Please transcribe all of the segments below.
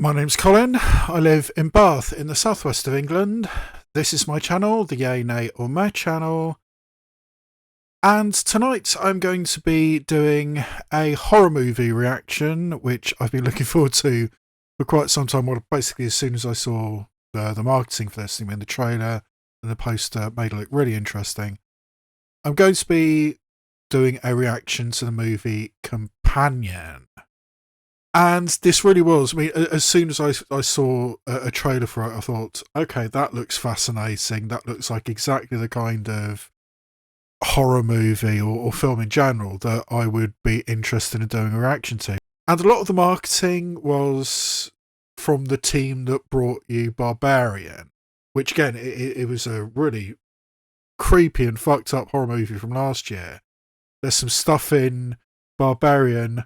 My name's Colin. I live in Bath in the southwest of England. This is my channel, the Yay, Nay or Meh channel. And tonight I'm going to be doing a horror movie reaction, which I've been looking forward to for quite some time. Well, basically as soon as I saw the marketing for this, I mean the trailer and the poster made it look really interesting. I'm going to be doing a reaction to the movie Companion. And this really was, I mean, as soon as I saw a trailer for it, I thought, okay, that looks fascinating. That looks like exactly the kind of horror movie or film in general that I would be interested in doing a reaction to. And a lot of the marketing was from the team that brought you Barbarian, which again, it was a really creepy and fucked up horror movie from last year. There's some stuff in Barbarian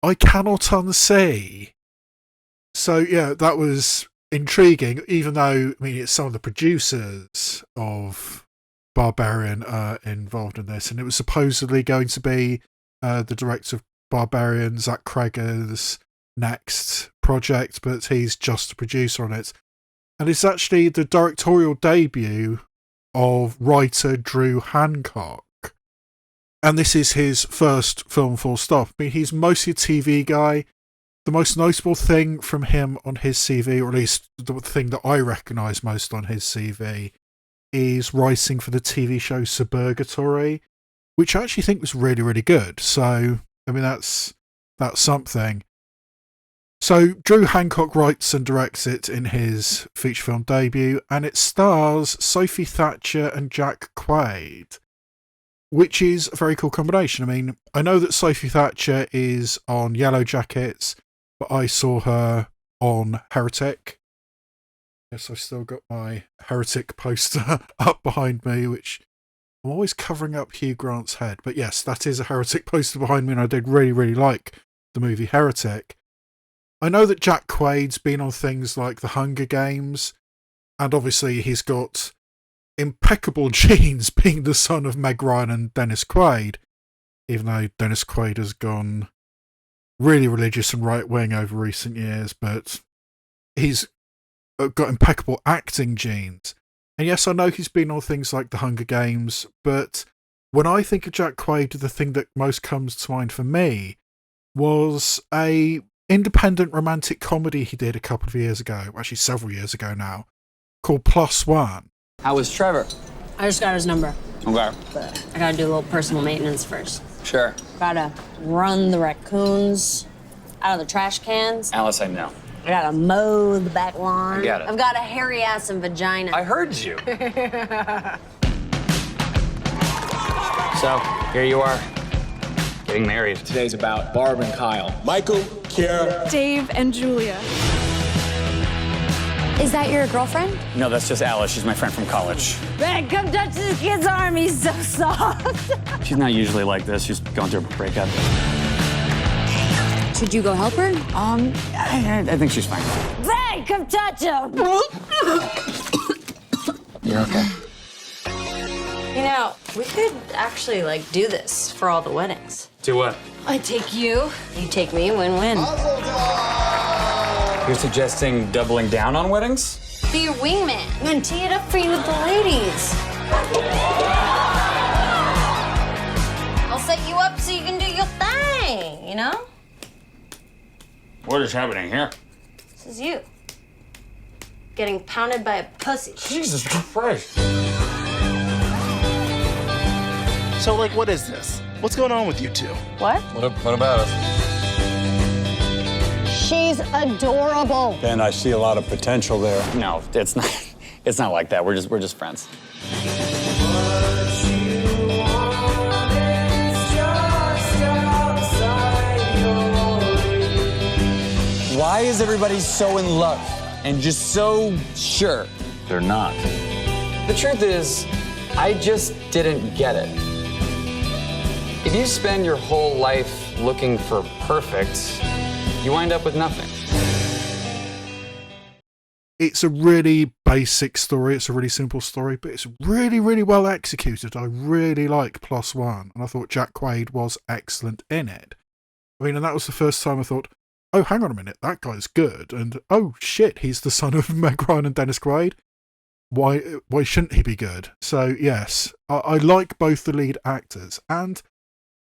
I cannot unsee. So yeah, that was intriguing, even though, I mean, it's some of the producers of Barbarian involved in this, and it was supposedly going to be the director of Barbarian, Zach Cregger's next project, but he's just a producer on it. And it's actually the directorial debut of writer Drew Hancock. And this is his first film full stop. I mean, he's mostly a TV guy. The most notable thing from him on his CV, or at least the thing that I recognise most on his CV, is writing for the TV show Suburgatory, which I actually think was really, really good. So, I mean, that's something. So, Drew Hancock writes and directs it in his feature film debut, and it stars Sophie Thatcher and Jack Quaid, which is a very cool combination. I mean, I know that Sophie Thatcher is on Yellow Jackets, but I saw her on Heretic. Yes, I've still got my Heretic poster up behind me, which I'm always covering up Hugh Grant's head. But yes, that is a Heretic poster behind me, and I did really, really like the movie Heretic. I know that Jack Quaid's been on things like The Hunger Games, and obviously he's got impeccable genes, being the son of Meg Ryan and Dennis Quaid, even though Dennis Quaid has gone really religious and right-wing over recent years, but he's got impeccable acting genes. And yes, I know he's been on things like The Hunger Games, but when I think of Jack Quaid, the thing that most comes to mind for me was a independent romantic comedy he did a couple of years ago, actually several years ago now, called Plus One. How was Trevor? I just got his number. Okay. But I gotta do a little personal maintenance first. Sure. Gotta run the raccoons out of the trash cans. Alice, I know. I gotta mow the back lawn. I get it. I've got a hairy ass and vagina. I heard you. So, here you are, getting married. Today's about Barb and Kyle. Michael, Kira, Dave and Julia. Is that your girlfriend? No, that's just Alice. She's my friend from college. Man, come touch this kid's arm. He's so soft. She's not usually like this. She's going through a breakup. Should you go help her? I think she's fine. Ray, come touch him. You're okay. You know, we could actually, do this for all the weddings. Do what? I take you, you take me, win-win. You're suggesting doubling down on weddings? Be your wingman. I'm gonna tee it up for you with the ladies. I'll set you up so you can do your thing, you know? What is happening here? This is you. Getting pounded by a pussy. Jesus Christ. So, what is this? What's going on with you two? What? What about us? She's adorable. Ben, I see a lot of potential there. No, it's not. It's not like that. We're just friends. Why is everybody so in love and just so sure? They're not. The truth is, I just didn't get it. If you spend your whole life looking for perfect, you wind up with nothing. It's a really basic story. It's a really simple story, but it's really, really well executed. I really like Plus One, and I thought Jack Quaid was excellent in it. I mean, and that was the first time I thought, oh, hang on a minute, that guy's good, and oh shit, he's the son of Meg Ryan and Dennis Quaid. Why shouldn't he be good? So yes, I like both the lead actors, and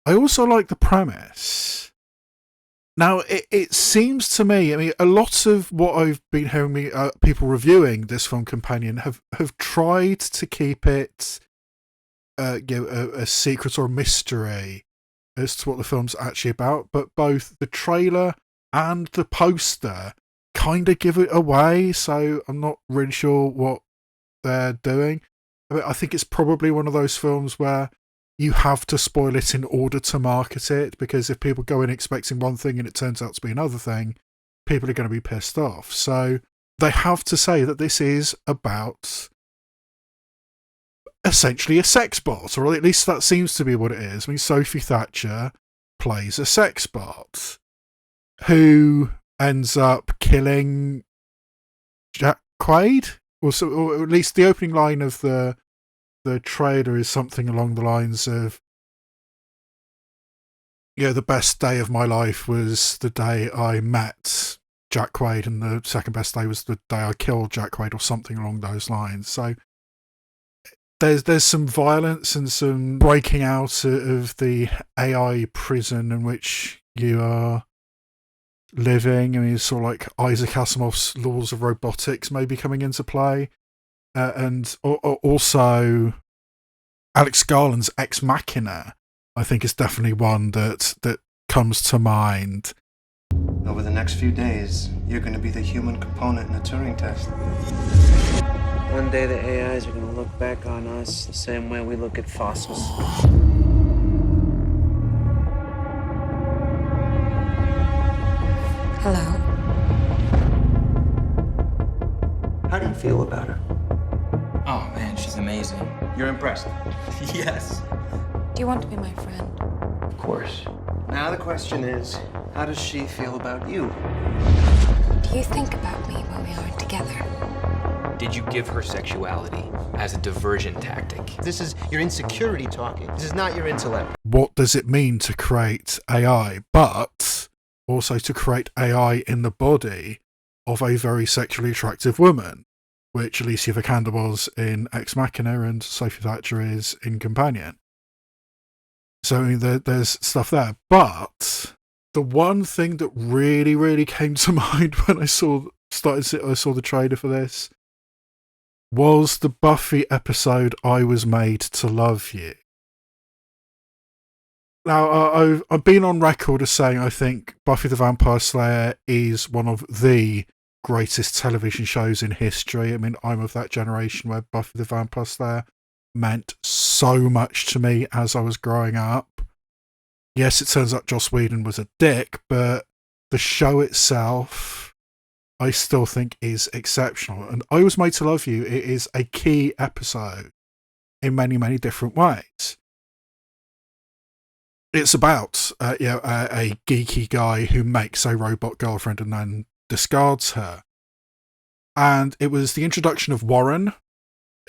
I also like the premise. Now, it seems to me, I mean, a lot of what I've been hearing people reviewing this film Companion have tried to keep it a secret or a mystery as to what the film's actually about, but both the trailer and the poster kind of give it away, so I'm not really sure what they're doing. I mean, I think it's probably one of those films where you have to spoil it in order to market it, because if people go in expecting one thing and it turns out to be another thing, people are going to be pissed off. So they have to say that this is about essentially a sex bot, or at least that seems to be what it is. I mean, Sophie Thatcher plays a sex bot who ends up killing Jack Quaid, or at least the opening line of the trailer is something along the lines of, the best day of my life was the day I met Jack Quaid, and the second best day was the day I killed Jack Quaid, or something along those lines. So there's some violence and some breaking out of the AI prison in which you are living. I mean, it's sort of like Isaac Asimov's laws of robotics maybe coming into play. And also Alex Garland's Ex Machina, I think, is definitely one that comes to mind. Over the next few days, you're going to be the human component in a Turing test. One day the AIs are going to look back on us the same way we look at fossils. Hello. How do you feel about her? Oh man, she's amazing. You're impressed? Yes. Do you want to be my friend? Of course. Now the question is, how does she feel about you? Do you think about me when we aren't together? Did you give her sexuality as a diversion tactic? This is your insecurity talking. This is not your intellect. What does it mean to create AI, but also to create AI in the body of a very sexually attractive woman, which Alicia Vikander was in Ex Machina and Sophie Thatcher is in Companion. So I mean, there's stuff there. But the one thing that really, really came to mind when I saw the trailer for this was the Buffy episode I Was Made to Love You. Now, I've been on record as saying I think Buffy the Vampire Slayer is one of the greatest television shows in history. I mean, I'm of that generation where Buffy the Vampire Slayer meant so much to me as I was growing up. Yes, it turns out Joss Whedon was a dick, but the show itself, I still think, is exceptional. And I Was Made to Love You, it is a key episode in many, many different ways. It's about a geeky guy who makes a robot girlfriend and then discards her. And it was the introduction of Warren,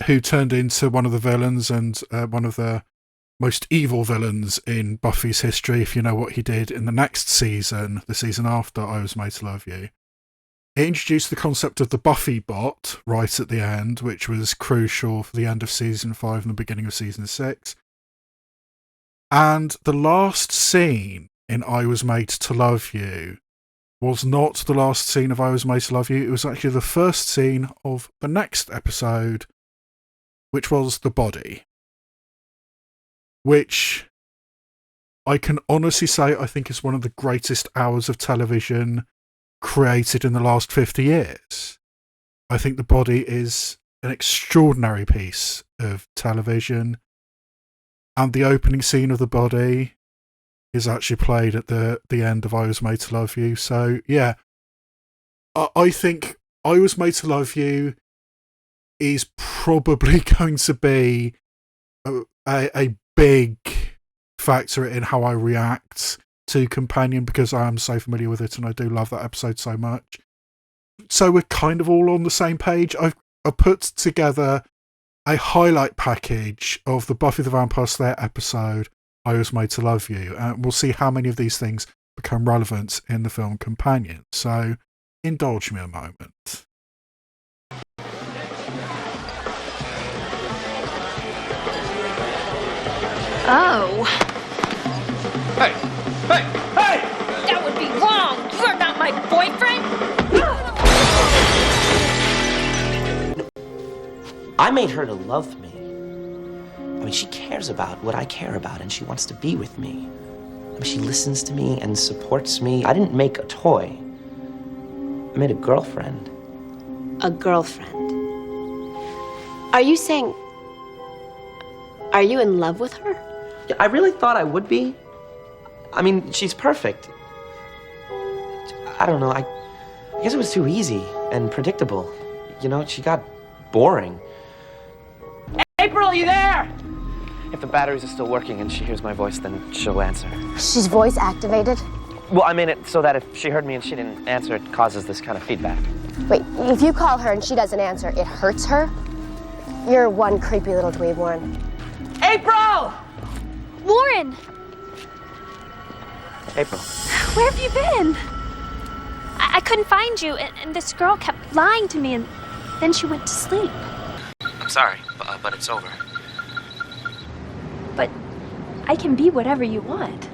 who turned into one of the villains and one of the most evil villains in Buffy's history, if you know what he did in the next season, the season after I Was Made to Love You. It introduced the concept of the Buffy bot right at the end, which was crucial for the end of season 5 and the beginning of season 6. And the last scene in I Was Made to Love You was not the last scene of I Was Made to Love You. It was actually the first scene of the next episode, which was The Body. Which I can honestly say I think is one of the greatest hours of television created in the last 50 years. I think The Body is an extraordinary piece of television. And the opening scene of The Body is actually played at the end of I Was Made to Love You. So, yeah, I think I Was Made to Love You is probably going to be a big factor in how I react to Companion, because I am so familiar with it and I do love that episode so much. So we're kind of all on the same page. I've put together a highlight package of the Buffy the Vampire Slayer episode I Was Made to Love You, and we'll see how many of these things become relevant in the film Companion. So indulge me a moment. Oh. Hey! Hey! Hey! That would be wrong! You're not my boyfriend! I made her to love me. I mean, she cares about what I care about, and she wants to be with me. I mean, she listens to me and supports me. I didn't make a toy. I made a girlfriend. A girlfriend. Are you saying... Are you in love with her? Yeah, I really thought I would be. I mean, she's perfect. I don't know, I guess it was too easy and predictable. You know, she got boring. April, are you there? If the batteries are still working and she hears my voice, then she'll answer. She's voice activated? Well, I mean it so that if she heard me and she didn't answer, it causes this kind of feedback. Wait, if you call her and she doesn't answer, it hurts her? You're one creepy little dweeb, Warren. April! Warren! April. Where have you been? I couldn't find you, and this girl kept lying to me, and then she went to sleep. I'm sorry, but it's over. But I can be whatever you want.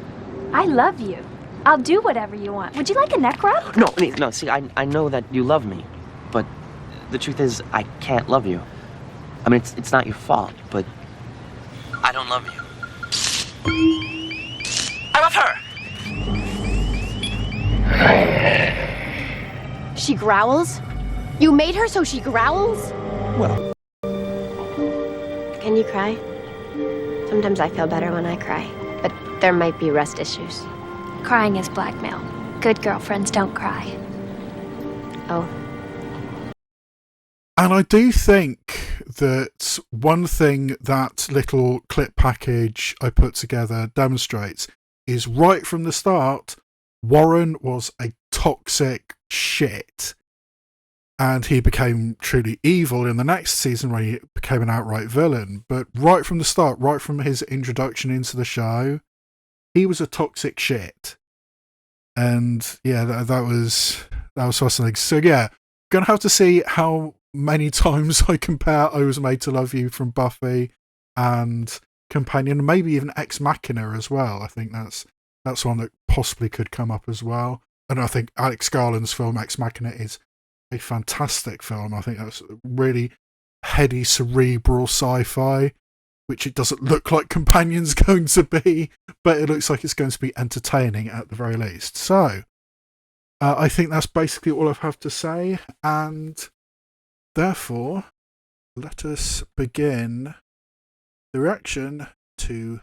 I love you. I'll do whatever you want. Would you like a neck rub? No, see, I know that you love me, but the truth is, I can't love you. I mean, it's not your fault, but I don't love you. I love her! She growls? You made her so she growls? Well. Can you cry? Sometimes I feel better when I cry, but there might be rest issues. Crying is blackmail. Good girlfriends don't cry. Oh. And I do think that one thing that little clip package I put together demonstrates is right from the start, Warren was a toxic shit. And he became truly evil in the next season when he became an outright villain. But right from the start, right from his introduction into the show, he was a toxic shit. And yeah, that was fascinating. So yeah, gonna have to see how many times I compare I Was Made to Love You from Buffy and Companion, maybe even Ex Machina as well. I think that's one that possibly could come up as well. And I think Alex Garland's film Ex Machina is a fantastic film. I think that's really heady, cerebral sci-fi, which it doesn't look like Companion's going to be, but it looks like it's going to be entertaining at the very least. So I think that's basically all I have to say, and therefore let us begin the reaction to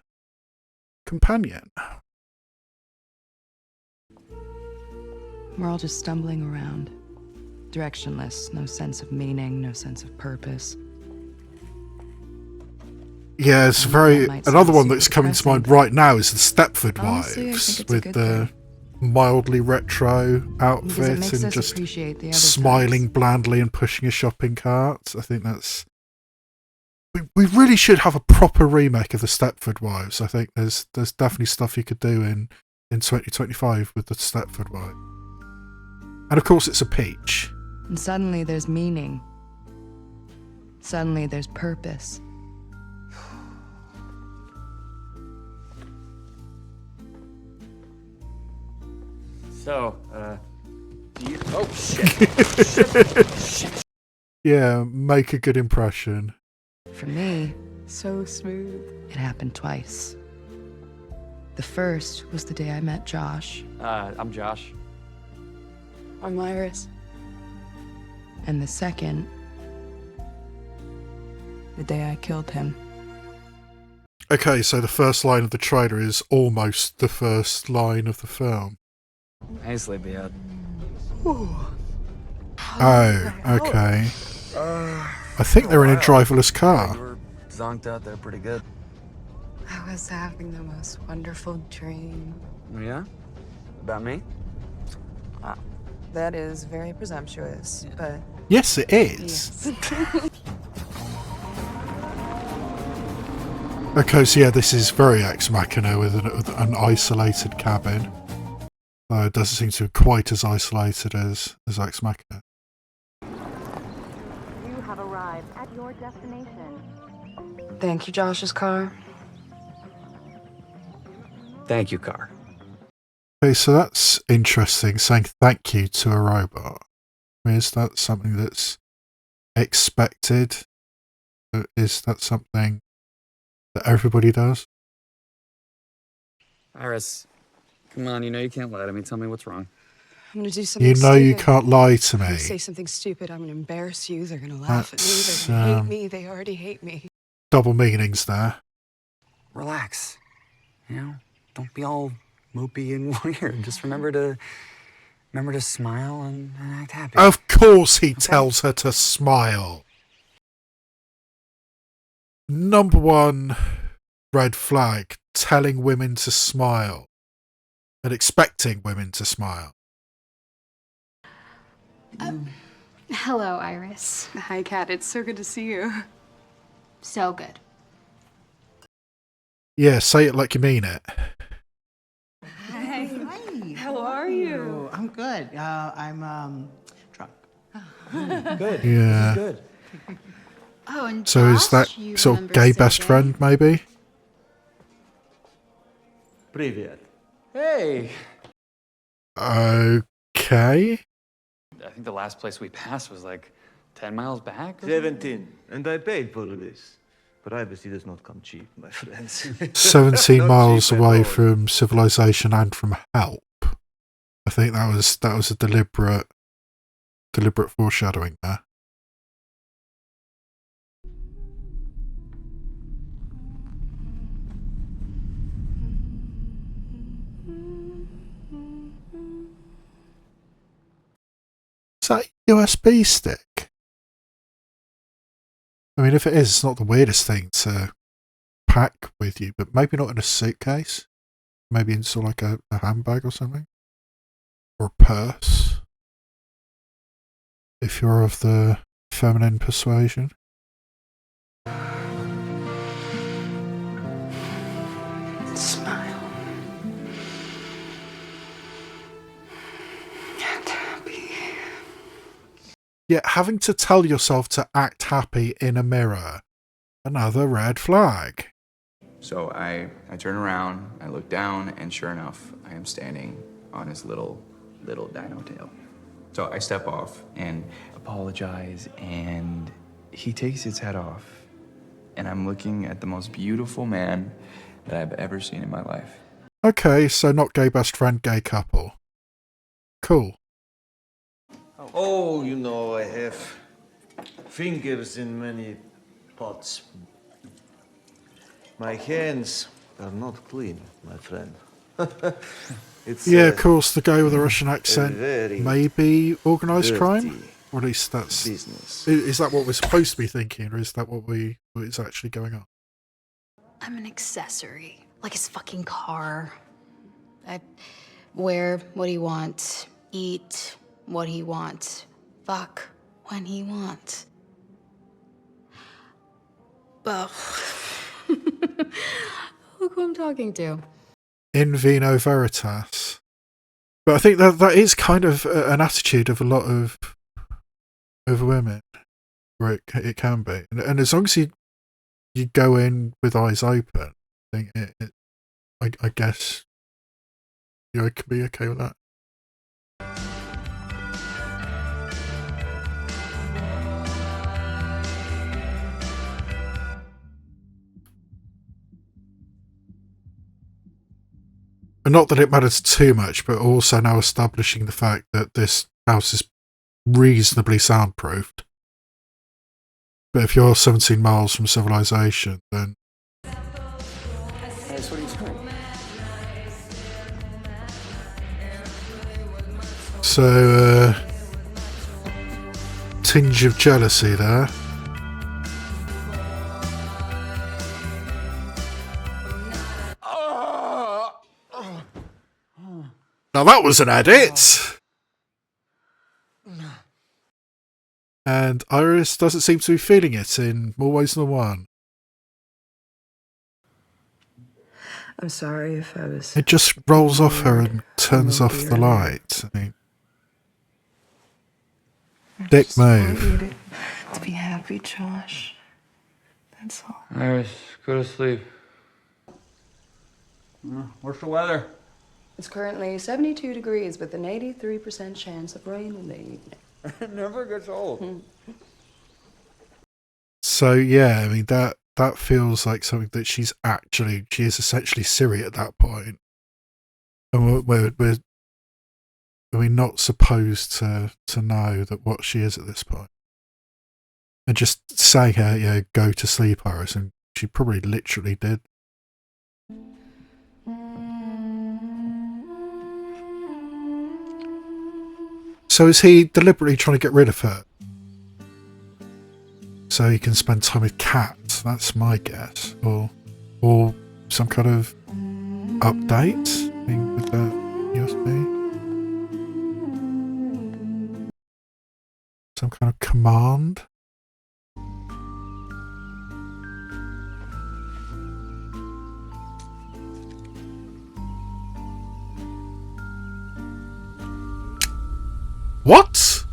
Companion. We're all just stumbling around, directionless, no sense of meaning, no sense of purpose. Yeah, it's another one that's coming to mind right now is the Stepford Wives, with the mildly retro outfit and just smiling blandly and pushing a shopping cart. I think that's... We really should have a proper remake of the Stepford Wives. I think there's definitely stuff you could do in 2025 with the Stepford Wives. And of course it's a peach. And suddenly there's meaning. Suddenly there's purpose. So, do you... Oh, shit. Yeah, make a good impression. For me, so smooth. It happened twice. The first was the day I met Josh. I'm Josh. I'm Iris. And the second, the day I killed him. Okay, so the first line of the trailer is almost the first line of the film. Hey, Sleepyhead. Oh, okay. I think they're in a driverless car. You were zonked out there pretty good. I was having the most wonderful dream. Yeah? About me? Wow. That is very presumptuous, but... Yes, it is. Yes. Okay, so yeah, this is very Ex Machina with an isolated cabin. Though it doesn't seem to be quite as isolated as Ex Machina. You have arrived at your destination. Thank you, Josh's car. Thank you, car. Okay, so that's interesting, saying thank you to a robot. I mean, is that something that's expected? Is that something that everybody does? Iris, come on, you know you can't lie to me. Tell me what's wrong. I'm gonna do something You know stupid. you can't lie to I'm me. gonna say something stupid. I'm gonna embarrass you. They're gonna laugh at me. They're gonna hate me. They already hate me. Double meanings there. Relax. You know, don't be all mopey and weird. Just remember to smile and act happy. Of course he tells her to smile. Number one red flag, telling women to smile and expecting women to smile. Hello, Iris. Hi, Kat. It's so good to see you. So good. Yeah, say it like you mean it. Hi. How are you? I'm good. I'm drunk. Good. Yeah. Good. Oh, and So is that Josh, you sort of remember gay best Sergey? friend, maybe? Привет. Hey. Okay. I think the last place we passed was like 10 miles back. Or 17. And I paid for this. Privacy does not come cheap, my friends. 17 Not miles cheap at away all. from civilization and from help. I think that was a deliberate foreshadowing there. Is that a USB stick? I mean, if it is, it's not the weirdest thing to pack with you, but maybe not in a suitcase. Maybe in sort of like a handbag or something. Or a purse. If you're of the feminine persuasion. Smile. Act happy. Yet having to tell yourself to act happy in a mirror. Another red flag. So I turn around, I look down, and sure enough, I am standing on his little dino tail. So I step off and apologize, and he takes his head off, and I'm looking at the most beautiful man that I've ever seen in my life. Okay, so not gay best friend, gay couple. Cool. Oh, you know, I have fingers in many pots. My hands are not clean, my friend. It's Yeah, of course, the guy with the Russian accent very maybe organised crime? dirty Or at least that's... business. Is that what we're supposed to be thinking, or is that what is actually going on? I'm an accessory, like his fucking car. I wear what he wants, eat what he wants, fuck when he wants. But look who I'm talking to. In vino veritas. But I think that is kind of an attitude of a lot of women, where it can be, and as long as you go in with eyes open, I think I guess you could be okay with that. And not that it matters too much, but also now establishing the fact that this house is reasonably soundproofed. But if you're 17 miles from civilization, then... Iris, what are you doing? So, tinge of jealousy there. Now that was an edit! And Iris doesn't seem to be feeling it in more ways than one. I'm sorry if I was... It just rolls off her and turns off the light. I mean, dick move. To be happy, Josh. That's all. Iris, go to sleep. What's the weather? It's currently 72 degrees with an 83% chance of rain in the evening. It never gets old. So yeah, I mean that feels like something that she is essentially Siri at that point, and we're not supposed to know that what she is at this point. And just saying her, yeah, go to sleep, Iris, and she probably literally did. So is he deliberately trying to get rid of her? So he can spend time with cats, that's my guess. Or some kind of update thing with the USB. Some kind of command. What?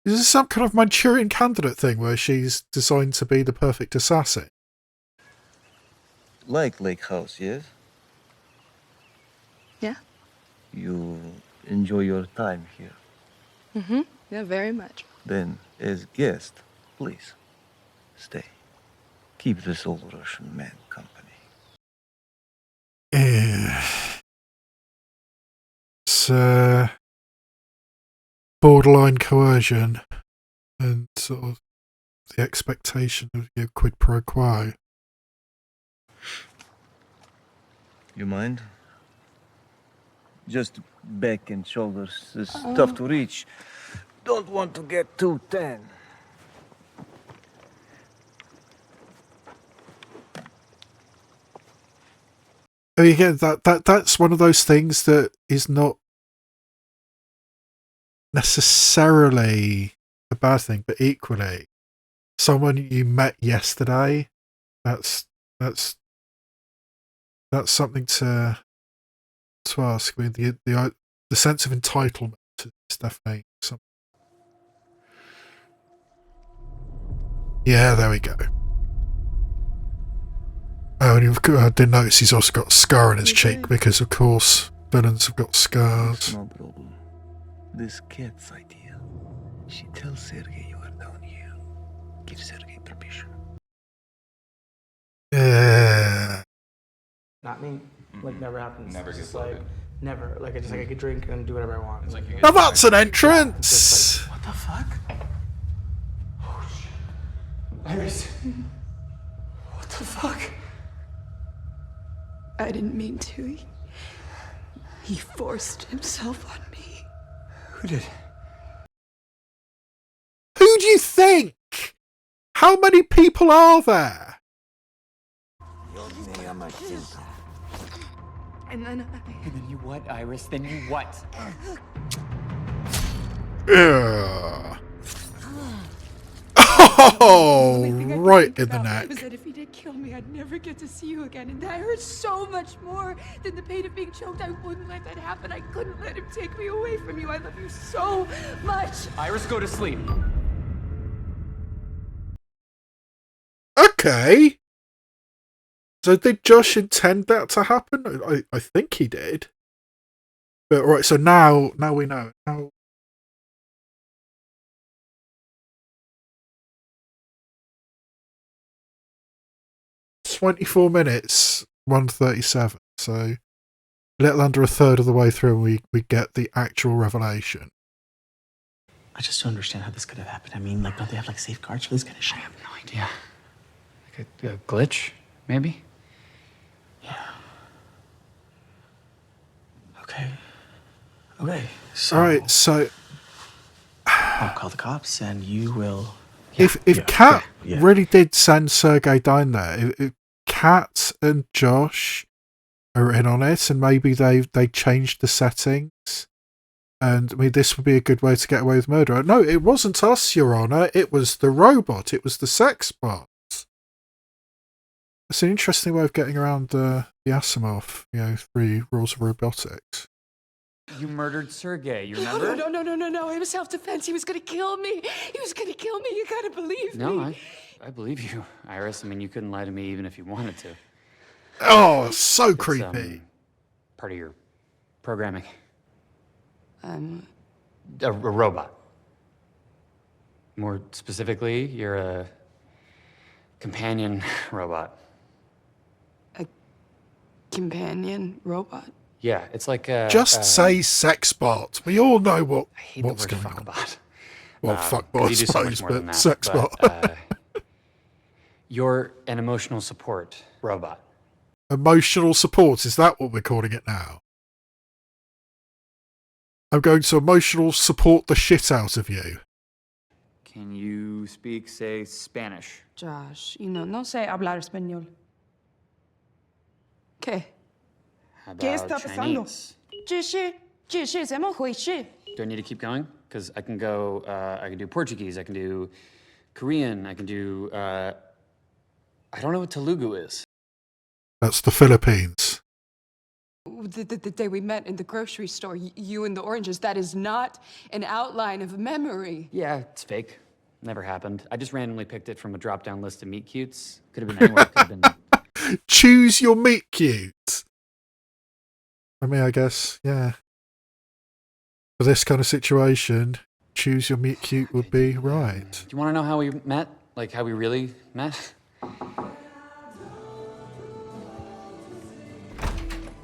Is this some kind of Manchurian Candidate thing where she's designed to be the perfect assassin? Like Lakehouse, yes? Yeah? You enjoy your time here. Mm-hmm. Yeah, very much. Then, as guest, please, stay. Keep this old Russian man company. It's borderline coercion and sort of the expectation of your quid pro quo. You mind? Just back and shoulders is tough to reach. Don't want to get too tan. I mean, again, that's one of those things that is not necessarily a bad thing, but equally, someone you met yesterday, that's something to ask. I mean, the sense of entitlement is definitely something. Yeah, there we go. Oh, and I did notice he's also got a scar on his cheek because, of course, villains have got scars. No problem. This cat's idea. She tells Sergei you are down here. Give Sergei permission. Yeah. Not me. Like, never happens. Never It's gets just like, never. Like, I could drink and do whatever I want. It's like you Now that's an entrance! Just like, what the fuck? Oh, shit. Iris. What the fuck? I didn't mean to. He forced himself on me. Who did? Who do you think? How many people are there? And then you what, Iris? Then you what? Ugh. Oh, right in the neck. was that if he did kill me, I'd never get to see you again, and that hurt so much more than the pain of being choked. I wouldn't let that happen. I couldn't let him take me away from you. I love you so much. Iris, go to sleep. Okay. So did Josh intend that to happen? I think he did. But right, so now we know. Now, 24 minutes, 1:37. So a little under a third of the way through, and we get the actual revelation. I just don't understand how this could have happened. I mean, like, don't they have, like, safeguards for this kind of shit? I have no idea. Like a glitch, maybe? Yeah. Okay, so... Alright, so... I'll call the cops, and you will... If Kat really did send Sergei down there, if Kat and Josh are in on it, and maybe they changed the settings, and I mean, this would be a good way to get away with murder. No, it wasn't us, Your Honour. It was the robot. It was the sexbot. It's an interesting way of getting around the Asimov, 3 rules of robotics. You murdered Sergei, you remember? No. It was self-defense. He was gonna kill me. You gotta believe me. No, I believe you, Iris. I mean, you couldn't lie to me even if you wanted to. Oh, so creepy. Part of your programming. I'm A robot. More specifically, you're a companion robot. a companion robot. Yeah, it's like a... Just say sexbot. We all know what's going on. Fuckbot. Well, fuckbot, I you do so much suppose, more but than that, sexbot. but, you're an emotional support robot. Emotional support, is that what we're calling it now? I'm going to emotional support the shit out of you. Can you speak, say, Spanish? Josh, no sé hablar español. ¿Qué? How ¿Qué about está pasando? Chinese? 怎么回事? Do I need to keep going? Because I can go, I can do Portuguese, I can do Korean, I can do, I don't know what Telugu is. That's the Philippines. The day we met in the grocery store, you and the oranges, that is not an outline of a memory. Yeah, it's fake. Never happened. I just randomly picked it from a drop-down list of meet cutes. Could have been anywhere. Could have been... Choose your meet cute. I mean, I guess, yeah. For this kind of situation, choose your meet cute would be right. Do you want to know how we met? Like, how we really met?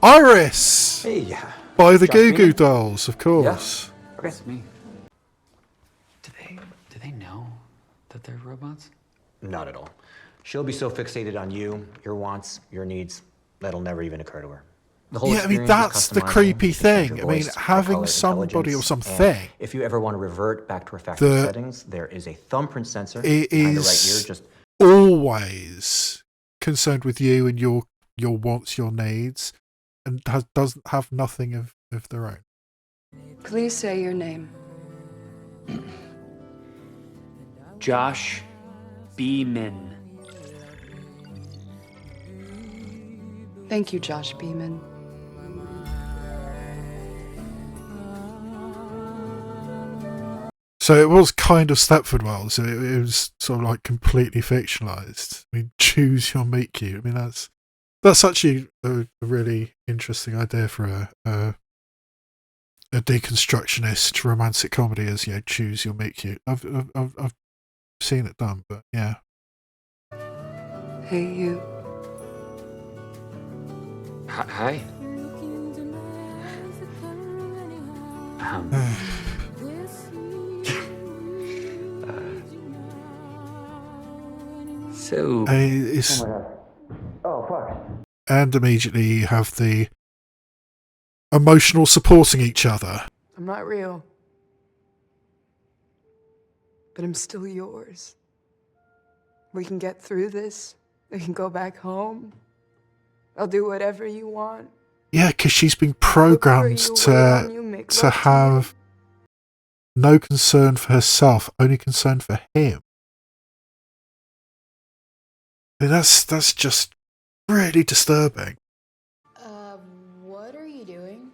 Iris! Hey. By the Goo Goo Dolls, of course. Yeah. Okay. It's me. Do they know that they're robots? Not at all. She'll be so fixated on you, your wants, your needs, that'll never even occur to her. The whole Yeah, I mean, experience that's is the customizable. creepy You can change thing. your I mean, voice, eye having color, somebody or intelligence, something. and if you ever want to revert back to her factory The- settings, there is a thumbprint sensor It behind her right is ear. Just always concerned with you and your wants, your needs, and doesn't have nothing of their own. Please say your name. Josh Beeman. Thank you, Josh Beeman. So it was kind of Stepford Wives. So it was sort of like completely fictionalized. I mean, choose your meet cute. I mean, that's actually a really interesting idea for a deconstructionist romantic comedy. Is choose your meet cute. I've seen it done, but yeah. Hey, you. Hi. So. It's, oh fuck. and immediately you have the emotional supporting each other. I'm not real. But I'm still yours. We can get through this. We can go back home. I'll do whatever you want. Yeah, because she's been programmed to have no concern for herself, only concern for him. I mean, that's just really disturbing. What are you doing?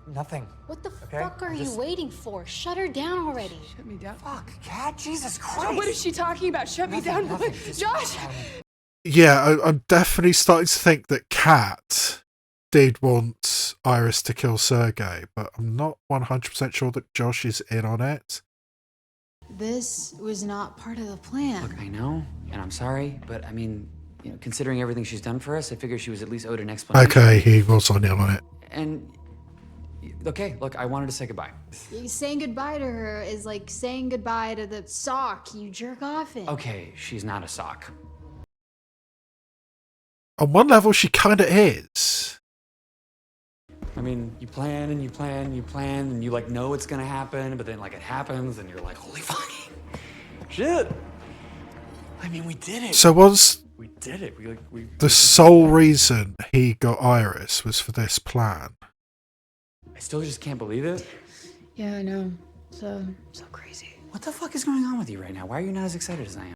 Nothing. What the Okay, fuck are you waiting for? Shut her down already. Shut me down. Fuck, Cat, Jesus Christ. So what is she talking about? Shut me down. Nothing. Josh! Yeah, I'm definitely starting to think that Kat did want Iris to kill Sergei, but I'm not 100% sure that Josh is in on it. This was not part of the plan. Look, I know, and I'm sorry, but I mean, considering everything she's done for us, I figure she was at least owed an explanation. Okay, he was in on it. And, okay, look, I wanted to say goodbye. Saying goodbye to her is like saying goodbye to the sock you jerk off in. Okay, she's not a sock. On one level, she kind of is. I mean, you plan and you plan and you plan and you know it's gonna happen, but then it happens and you're like, holy fucking shit. I mean, we did it. So We did it. We the sole reason he got Iris was for this plan? I still just can't believe it. Yeah, I know. So crazy. What the fuck is going on with you right now? Why are you not as excited as I am?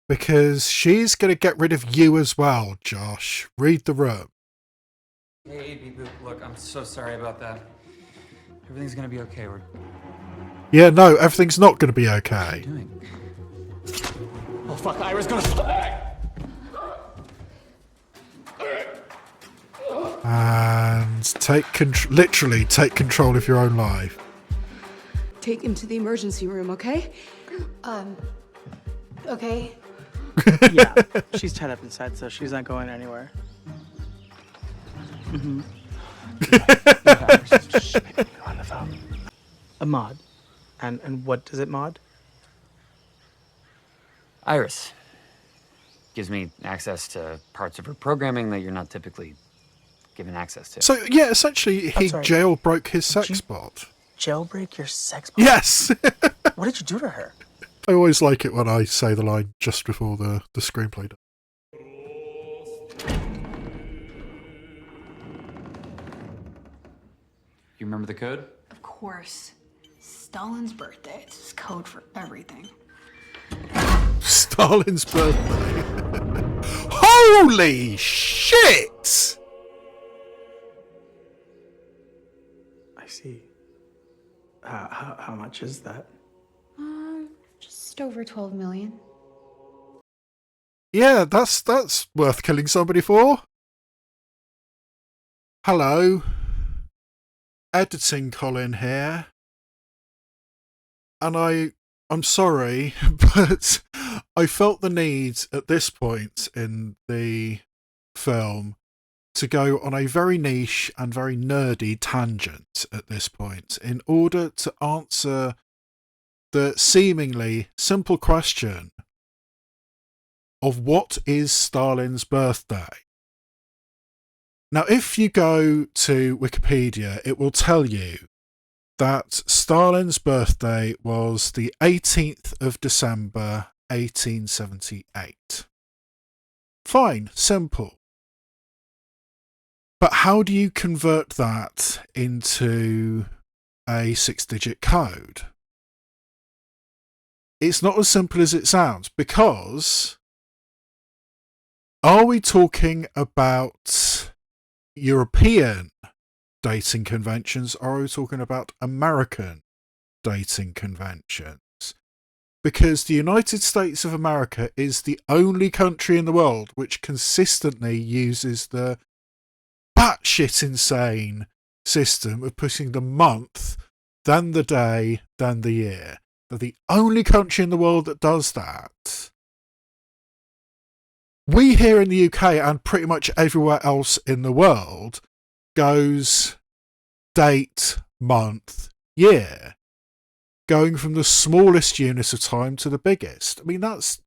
because she's going to get rid of you as well, Josh. Read the room. Hey, Beep Boop, look, I'm so sorry about that. Everything's gonna be okay. Yeah, no, everything's not going to be okay. Oh fuck, Ira's gonna fly! And literally take control of your own life. Take him to the emergency room, okay? Okay. Yeah, she's tied up inside, so she's not going anywhere. Mm-hmm. On the phone. A mod. And what does it mod? Iris. Gives me access to parts of her programming that you're not typically given access to. So, yeah, essentially, he jailbroke his sexbot. Jailbreak your sexbot? Yes! What did you do to her? I always like it when I say the line just before the screenplay does. You remember the code? Of course. Stalin's birthday. It's his code for everything. Stalin's birthday. Holy shit! I see. How much is that? Just over 12 million. Yeah, that's worth killing somebody for. Hello. Editing Colin here. And I'm sorry, but I felt the need at this point in the film to go on a very niche and very nerdy tangent at this point in order to answer the seemingly simple question of what is Stalin's birthday? Now, if you go to Wikipedia, it will tell you that Stalin's birthday was the 18th of December, 1878. Fine, simple. But how do you convert that into a 6-digit code? It's not as simple as it sounds, because are we talking about European dating conventions, or are we talking about American dating conventions? Because the United States of America is the only country in the world which consistently uses the batshit insane system of putting the month, then the day, then the year. They're the only country in the world that does that. We here in the UK and pretty much everywhere else in the world goes date, month, year, going from the smallest unit of time to the biggest. I mean, that's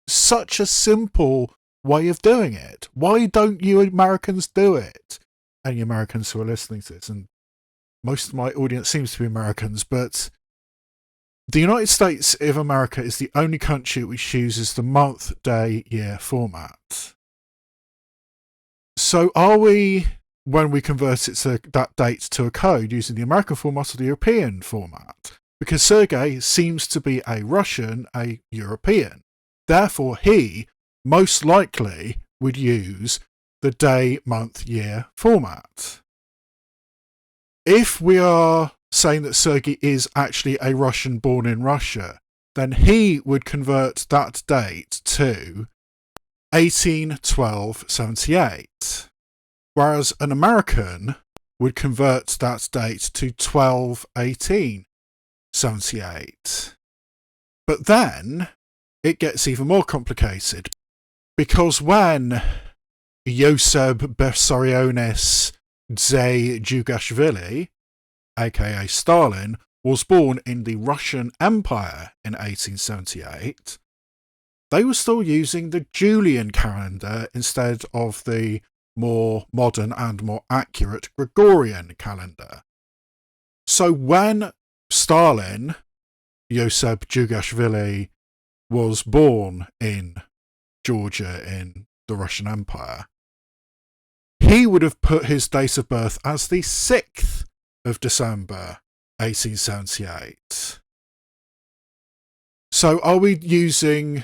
such a simple way of doing it. Why don't you Americans do it? And you Americans who are listening to this, and most of my audience seems to be Americans, but the United States of America is the only country which uses the month, day, year format. So are we, when we convert it to that date to a code, using the American format or the European format? Because Sergei seems to be a Russian, a European. Therefore, he most likely would use the day, month, year format. If we are saying that Sergei is actually a Russian born in Russia, then he would convert that date to 18/12/78. Whereas an American would convert that date to 12/18/78. But then it gets even more complicated, because when Josip Vissarionis Dzhugashvili, aka Stalin, was born in the Russian Empire in 1878, they were still using the Julian calendar instead of the more modern and more accurate Gregorian calendar. So when Stalin, Josip Dzhugashvili, was born in Georgia in the Russian Empire, he would have put his date of birth as the 6th of December 1878. So are we using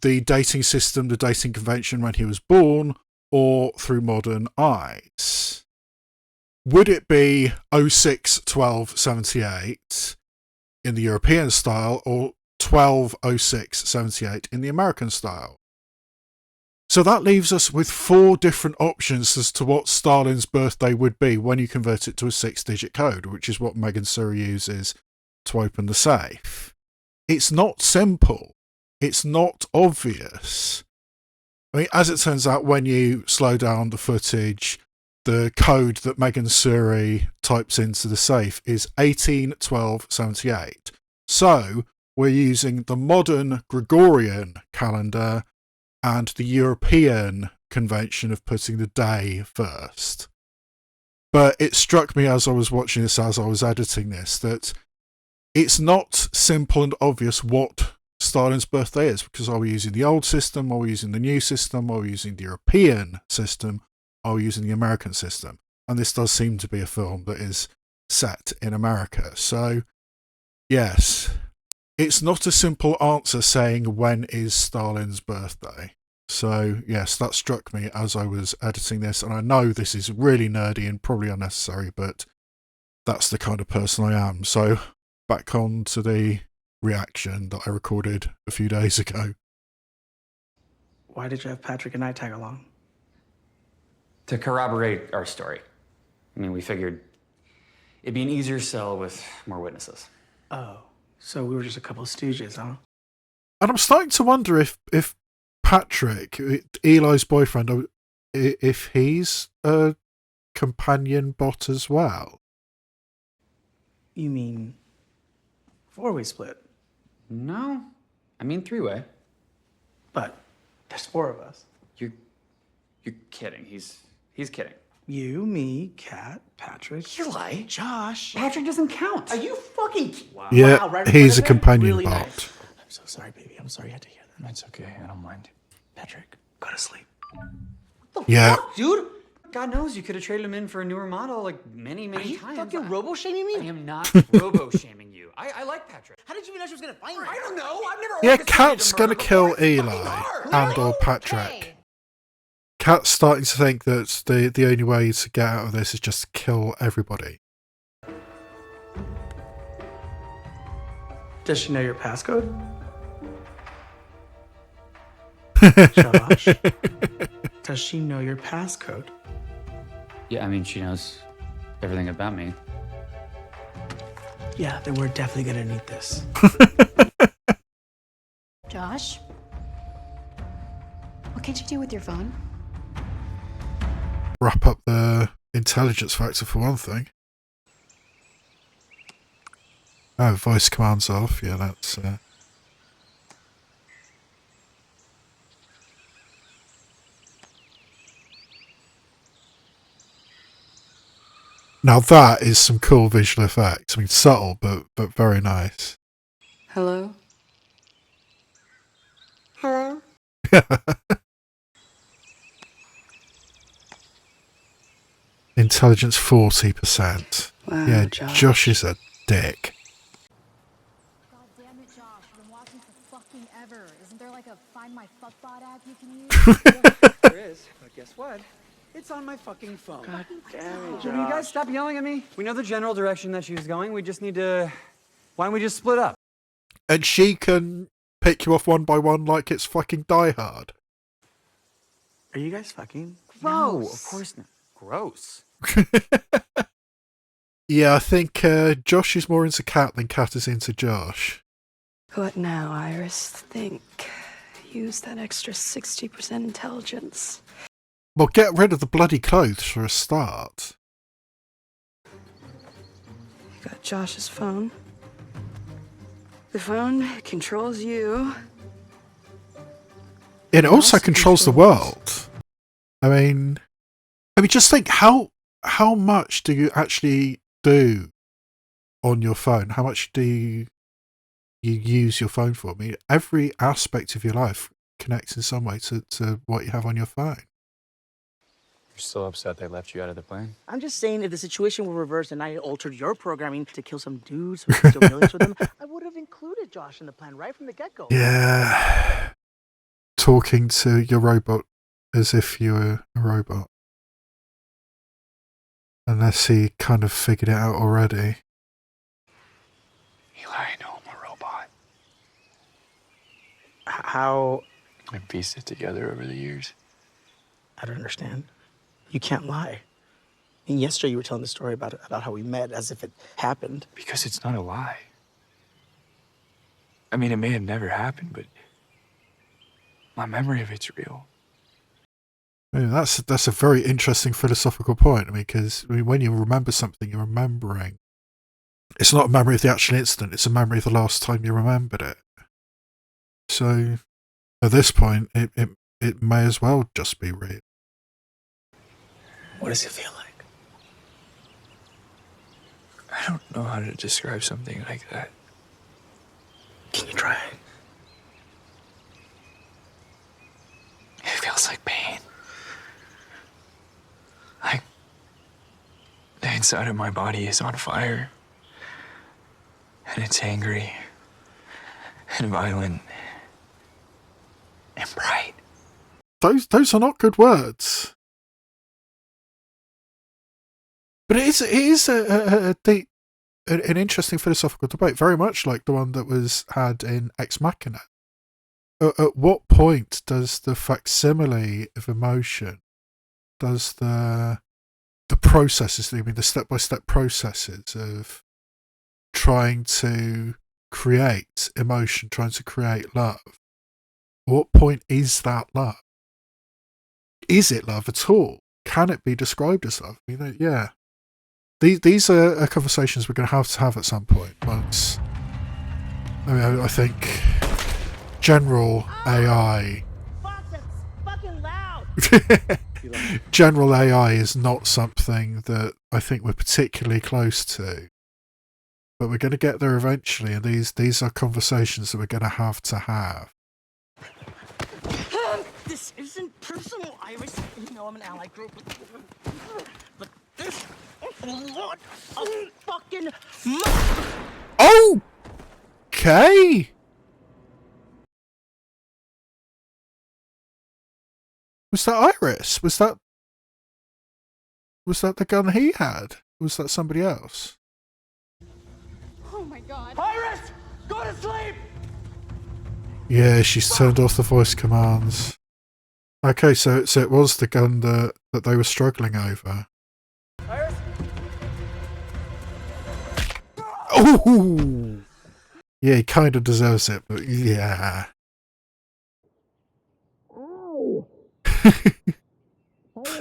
the dating system, the dating convention when he was born, or through modern eyes? Would it be 06 12 78 in the European style, or 12 06 78 in the American style? So that leaves us with 4 different options as to what Stalin's birthday would be when you convert it to a 6-digit code, which is what Megan Suri uses to open the safe. It's not simple. It's not obvious. I mean, as it turns out, when you slow down the footage, the code that Megan Suri types into the safe is 181278. So we're using the modern Gregorian calendar and the European convention of putting the day first. But it struck me as I was watching this, as I was editing this, that it's not simple and obvious what Stalin's birthday is, because are we using the old system, are we using the new system, are we using the European system, are we using the American system? And this does seem to be a film that is set in America. So, yes, it's not a simple answer saying when is Stalin's birthday. So, yes, that struck me as I was editing this, and I know this is really nerdy and probably unnecessary, but that's the kind of person I am. So, back on to the reaction that I recorded a few days ago. Why did you have Patrick and I tag along? To corroborate our story. I mean, we figured it'd be an easier sell with more witnesses. Oh, so we were just a couple of stooges, huh? And I'm starting to wonder if Patrick, Eli's boyfriend, if he's a companion bot as well. You mean 4-way split? No, I mean 3-way. But there's 4 of us. You're kidding. He's kidding. You, me, Kat, Patrick, Eli, Josh. Patrick doesn't count. Are you fucking? Wow. Yeah, Wow, right he's a there? companion Really bot. nice. I'm so sorry, baby. I'm sorry you had to hear that. That's okay. I don't mind. Patrick, go to sleep. Yeah. Fuck, dude. God knows you could have traded him in for a newer model like many Are you times. fucking robo-shaming me? I am not robo-shaming you. I like Patrick. How did you know she was gonna find me? I don't know. I've never. Yeah, Kat's going to kill Eli and or Patrick. Kat's starting to think that the only way to get out of this is just to kill everybody. Does she know your passcode? Josh, does she know your passcode? Yeah, I mean, she knows everything about me. Yeah, then we're definitely gonna need this. Josh? What can't you do with your phone? Wrap up the intelligence factor for one thing. Oh, voice commands off. Yeah, that's... Now that is some cool visual effects. I mean, subtle, but very nice. Hello? Hello? Intelligence 40%. Wow, yeah, Josh. Josh is a dick. God damn it, Josh. I've been watching for fucking ever. Isn't there like a Find My Fuckbot app you can use? There is, but guess what? It's on my fucking phone. God damn it, Will you guys stop yelling at me? We know the general direction that she's going. We just need to... Why don't we just split up? And she can pick you off one by one like it's fucking Die Hard. Are you guys fucking? No, of course not. Gross. Yeah, I think Josh is more into Kat than Kat is into Josh. What now, Iris? Think. Use that extra 60% intelligence. Well, get rid of the bloody clothes for a start. You got Josh's phone. The phone controls you. It also controls the world. I mean, just think how much do you actually do on your phone? How much do you use your phone for? I mean, every aspect of your life connects in some way to what you have on your phone. You're still upset they left you out of the plane? I'm just saying, if the situation were reversed and I altered your programming to kill some dudes who are still millions with them, I would have included Josh in the plan right from the get-go. Yeah. talking to your robot as if you were a robot. Unless he kind of figured it out already. Eli, I know I'm a robot. How? I pieced it together over the years. I don't understand. You can't lie. And yesterday you were telling the story about how we met as if it happened. Because it's not a lie. I mean, it may have never happened, but my memory of it's real. I mean, that's a very interesting philosophical point. I mean, because when you remember something, you're remembering. It's not a memory of the actual incident, it's a memory of the last time you remembered it. So, at this point, it may as well just be real. What does it feel like? I don't know how to describe something like that. Can you try? It feels like pain. Like the inside of my body is on fire. And it's angry. And violent. And bright. Those are not good words. But it is an interesting philosophical debate, very much like the one that was had in Ex Machina. At what point does the facsimile of emotion, does the processes, I mean the step-by-step processes of trying to create emotion, trying to create love, at what point is that love? Is it love at all? Can it be described as love? I mean, yeah. These are conversations we're going to have at some point. Once, I mean, I think general AI. General AI is not something that I think we're particularly close to, but we're going to get there eventually, and these are conversations that we're going to have. This isn't personal, Iris. You know I'm an ally group. But this is what a fucking Okay. Was that Iris? Was that the gun he had? Was that somebody else? Oh my god. Iris! Go to sleep! Yeah, she's turned off the voice commands. Okay, so it was the gun that they were struggling over. Iris? Oh! Yeah, he kind of deserves it, but yeah.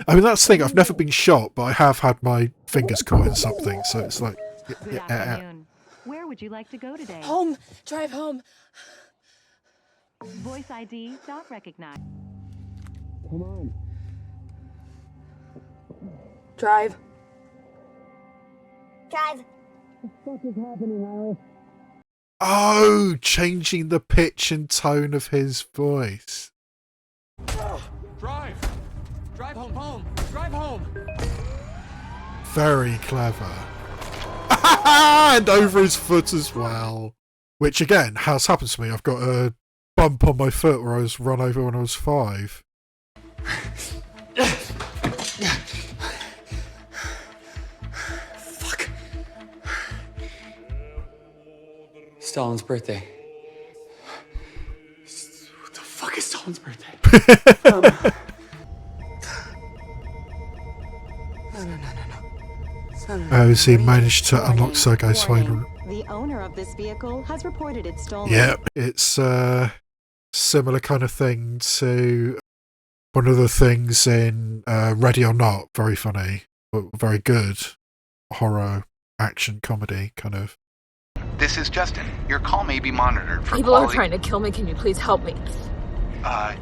I mean, that's the thing, I've never been shot, but I have had my fingers caught in something, so it's like... Good afternoon. Where would you like to go today? Home. Drive home. Voice ID not recognized. Come on. Drive. Drive. What the fuck is happening, Iris? Oh, changing the pitch and tone of his voice. Drive! Drive home! Drive home! Very clever. And over his foot as well. Which, again, has happened to me. I've got a bump on my foot where I was run over when I was 5. Fuck. Stalin's birthday. What the fuck is Stalin's birthday? As he managed to unlock Sergei's phone. The owner of this vehicle has reported it stolen. Yeah, it's a similar kind of thing to one of the things in Ready or Not. Very funny, but very good horror, action, comedy kind of. This is Justin. Your call may be monitored for People quality... are trying to kill me. Can you please help me?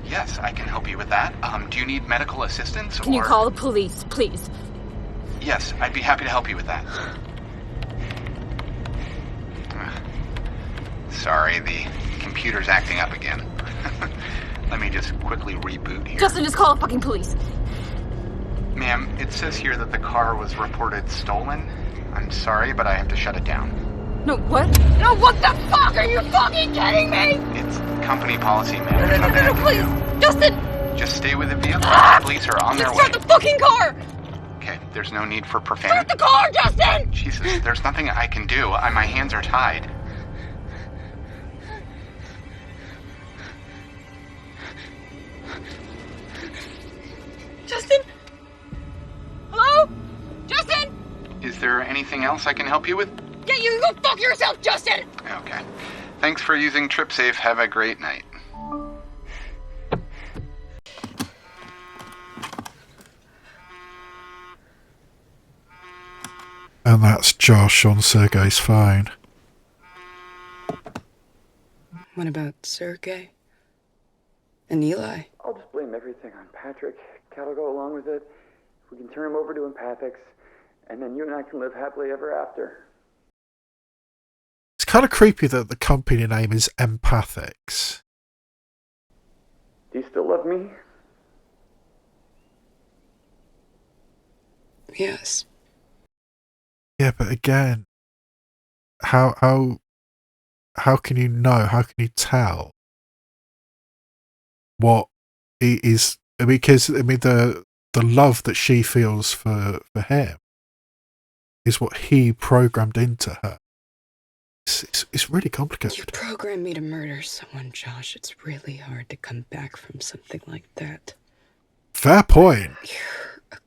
Yes, I can help you with that. Do you need medical assistance, Can you call the police, please? Yes, I'd be happy to help you with that. Sorry, the computer's acting up again. Let me just quickly reboot here. Justin, just call the fucking police. Ma'am, it says here that the car was reported stolen. I'm sorry, but I have to shut it down. No, what? No, what the fuck? Are you fucking kidding me? It's company policy, man. No, please! Justin! Just stay with the vehicle. Ah! Police are on their way. Start the fucking car! Okay, there's no need for profanity. Start the car, Justin! Jesus, there's nothing I can do. My hands are tied. Justin? Hello? Justin? Is there anything else I can help you with? Yeah, you go fuck yourself, Justin! Okay. Thanks for using TripSafe. Have a great night. And that's Josh on Sergei's phone. What about Sergei? And Eli? I'll just blame everything on Patrick. Cat will go along with it. We can turn him over to empathics, and then you and I can live happily ever after. It's kind of creepy that the company name is Empathics. Do you still love me? Yes. Yeah, but again, how can you know? How can you tell what it is? Because the love that she feels for him is what he programmed into her. It's really complicated. You programmed me to murder someone, Josh. It's really hard to come back from something like that. Fair point. You're a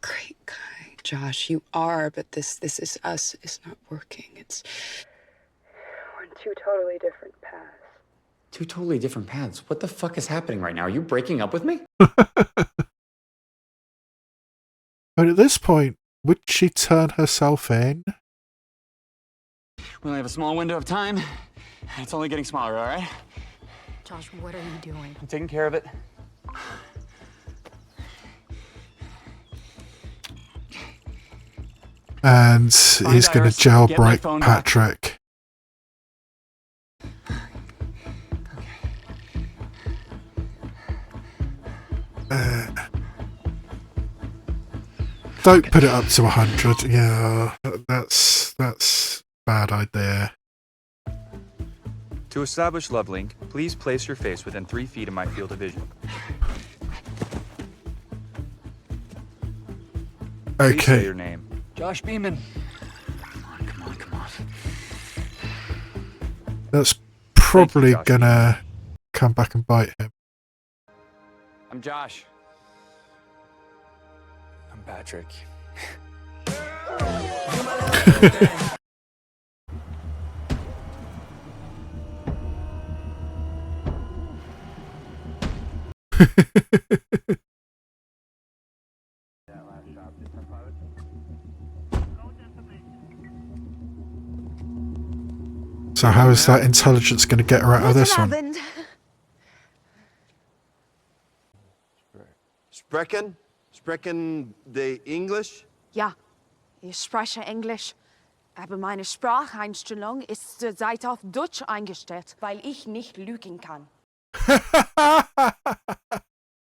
great guy, Josh. You are, but this is us. It's not working. We're in two totally different paths. Two totally different paths. What the fuck is happening right now? Are you breaking up with me? But at this point, would she turn herself in? We only have a small window of time. It's only getting smaller, all right? Josh, what are you doing? I'm taking care of it. And he's going to jailbreak Patrick. Don't put it up to 100. Yeah, that's bad idea. To establish love link, please place your face within 3 feet of my field of vision. Okay. Please say your name. Josh Beeman. Come on. That's probably gonna come back and bite him. I'm Josh. I'm Patrick. So how is that intelligence going to get her out of this one? Sprechen the English? Ja, ich spreche Englisch. Aber meine Spracheinstellung ist zurzeit auf Deutsch eingestellt, weil ich nicht lügen kann.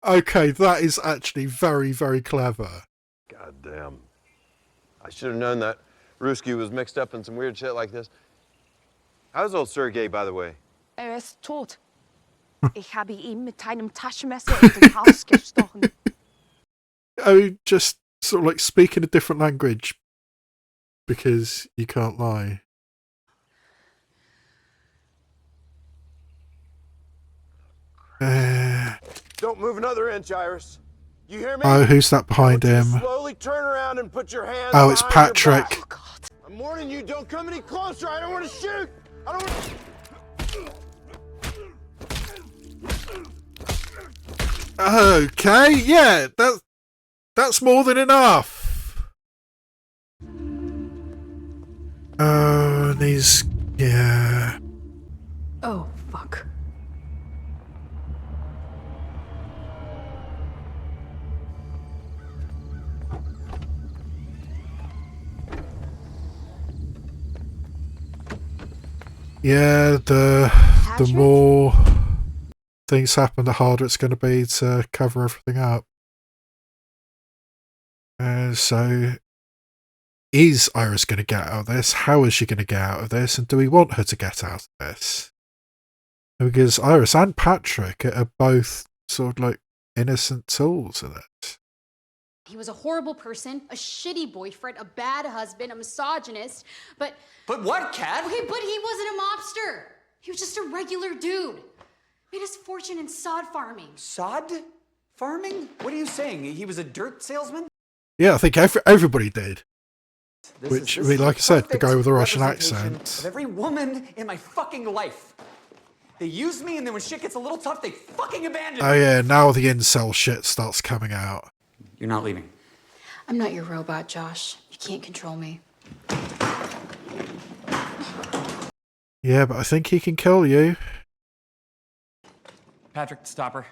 Okay, that is actually very, very clever. God damn. I should have known that Ruski was mixed up in some weird shit like this. How's old Sergei, by the way? Ist tot. Ich habe ihn mit einem Taschenmesser in den Hals gestochen. Oh, just sort of like speaking a different language because you can't lie. Don't move another inch, Iris. You hear me? Oh, who's that behind him? Slowly turn around and put your hands Oh, it's behind your Patrick. back. Oh, God. I'm warning you, don't come any closer. I don't want to shoot. I don't want to... Okay, yeah, that's more than enough. Oh, and he's, yeah. Oh, fuck. Yeah, the more things happen, the harder it's going to be to cover everything up. So is Iris going to get out of this? How is she going to get out of this? And do we want her to get out of this? Because Iris and Patrick are both sort of like innocent tools in it. He was a horrible person, a shitty boyfriend, a bad husband, a misogynist, but... But what, Kat? Okay, but he wasn't a mobster. He was just a regular dude. Made his fortune in sod farming. Sod farming? What are you saying? He was a dirt salesman? Yeah, I think everybody did. This I mean, like I said, the guy with the Russian representation accent. Of every woman in my fucking life. They use me, and then when shit gets a little tough, they fucking abandon me. Oh yeah, now the incel shit starts coming out. You're not leaving. I'm not your robot, Josh. You can't control me. Yeah, but I think he can kill you. Patrick, stop her.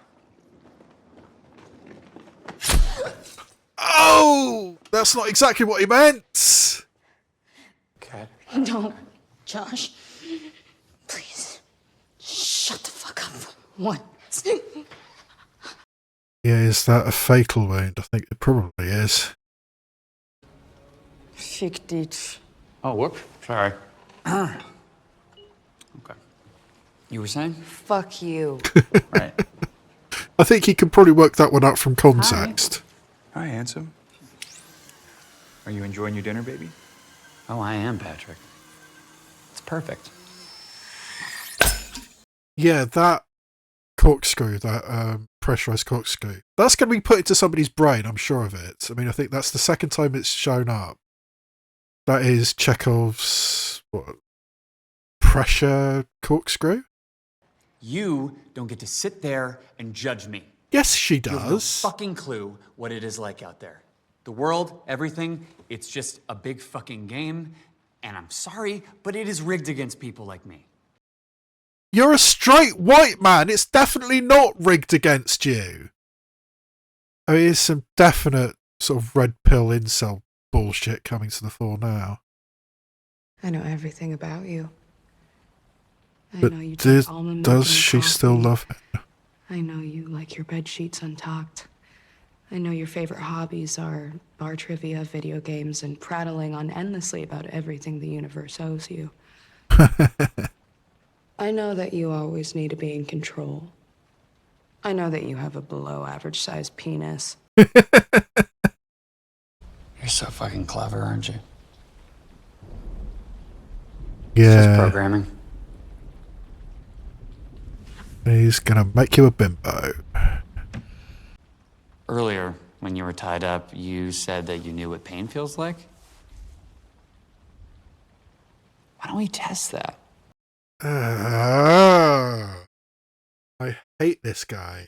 Oh! That's not exactly what he meant! Kat. No, Josh. Please. Shut the fuck up for once. Yeah, is that a fatal wound? I think it probably is. Fick dich. Oh, whoop. Sorry. Okay. You were saying? Fuck you. Right. I think he can probably work that one out from context. Hi, handsome. Are you enjoying your dinner, baby? Oh, I am, Patrick. It's perfect. Yeah, that corkscrew, that pressurized corkscrew, that's going to be put into somebody's brain, I'm sure of it. I mean, I think that's the second time it's shown up. That is Chekhov's pressure corkscrew? You don't get to sit there and judge me. Yes, she You have no does. fucking clue what it is like out there. The world, everything, it's just a big fucking game. And I'm sorry, but it is rigged against people like me. You're a straight white man. It's definitely not rigged against you. I mean, there's some definite sort of red pill incel bullshit coming to the fore now. I know everything about you. I But know you drink almond milk does and she coffee. still love him? I know you like your bed sheets untucked. I know your favorite hobbies are bar trivia, video games, and prattling on endlessly about everything the universe owes you. I know that you always need to be in control. I know that you have a below average sized penis. You're so fucking clever, aren't you? It's just Yeah. programming. He's gonna make you a bimbo. Earlier, when you were tied up, you said that you knew what pain feels like. Why don't we test that? I hate this guy.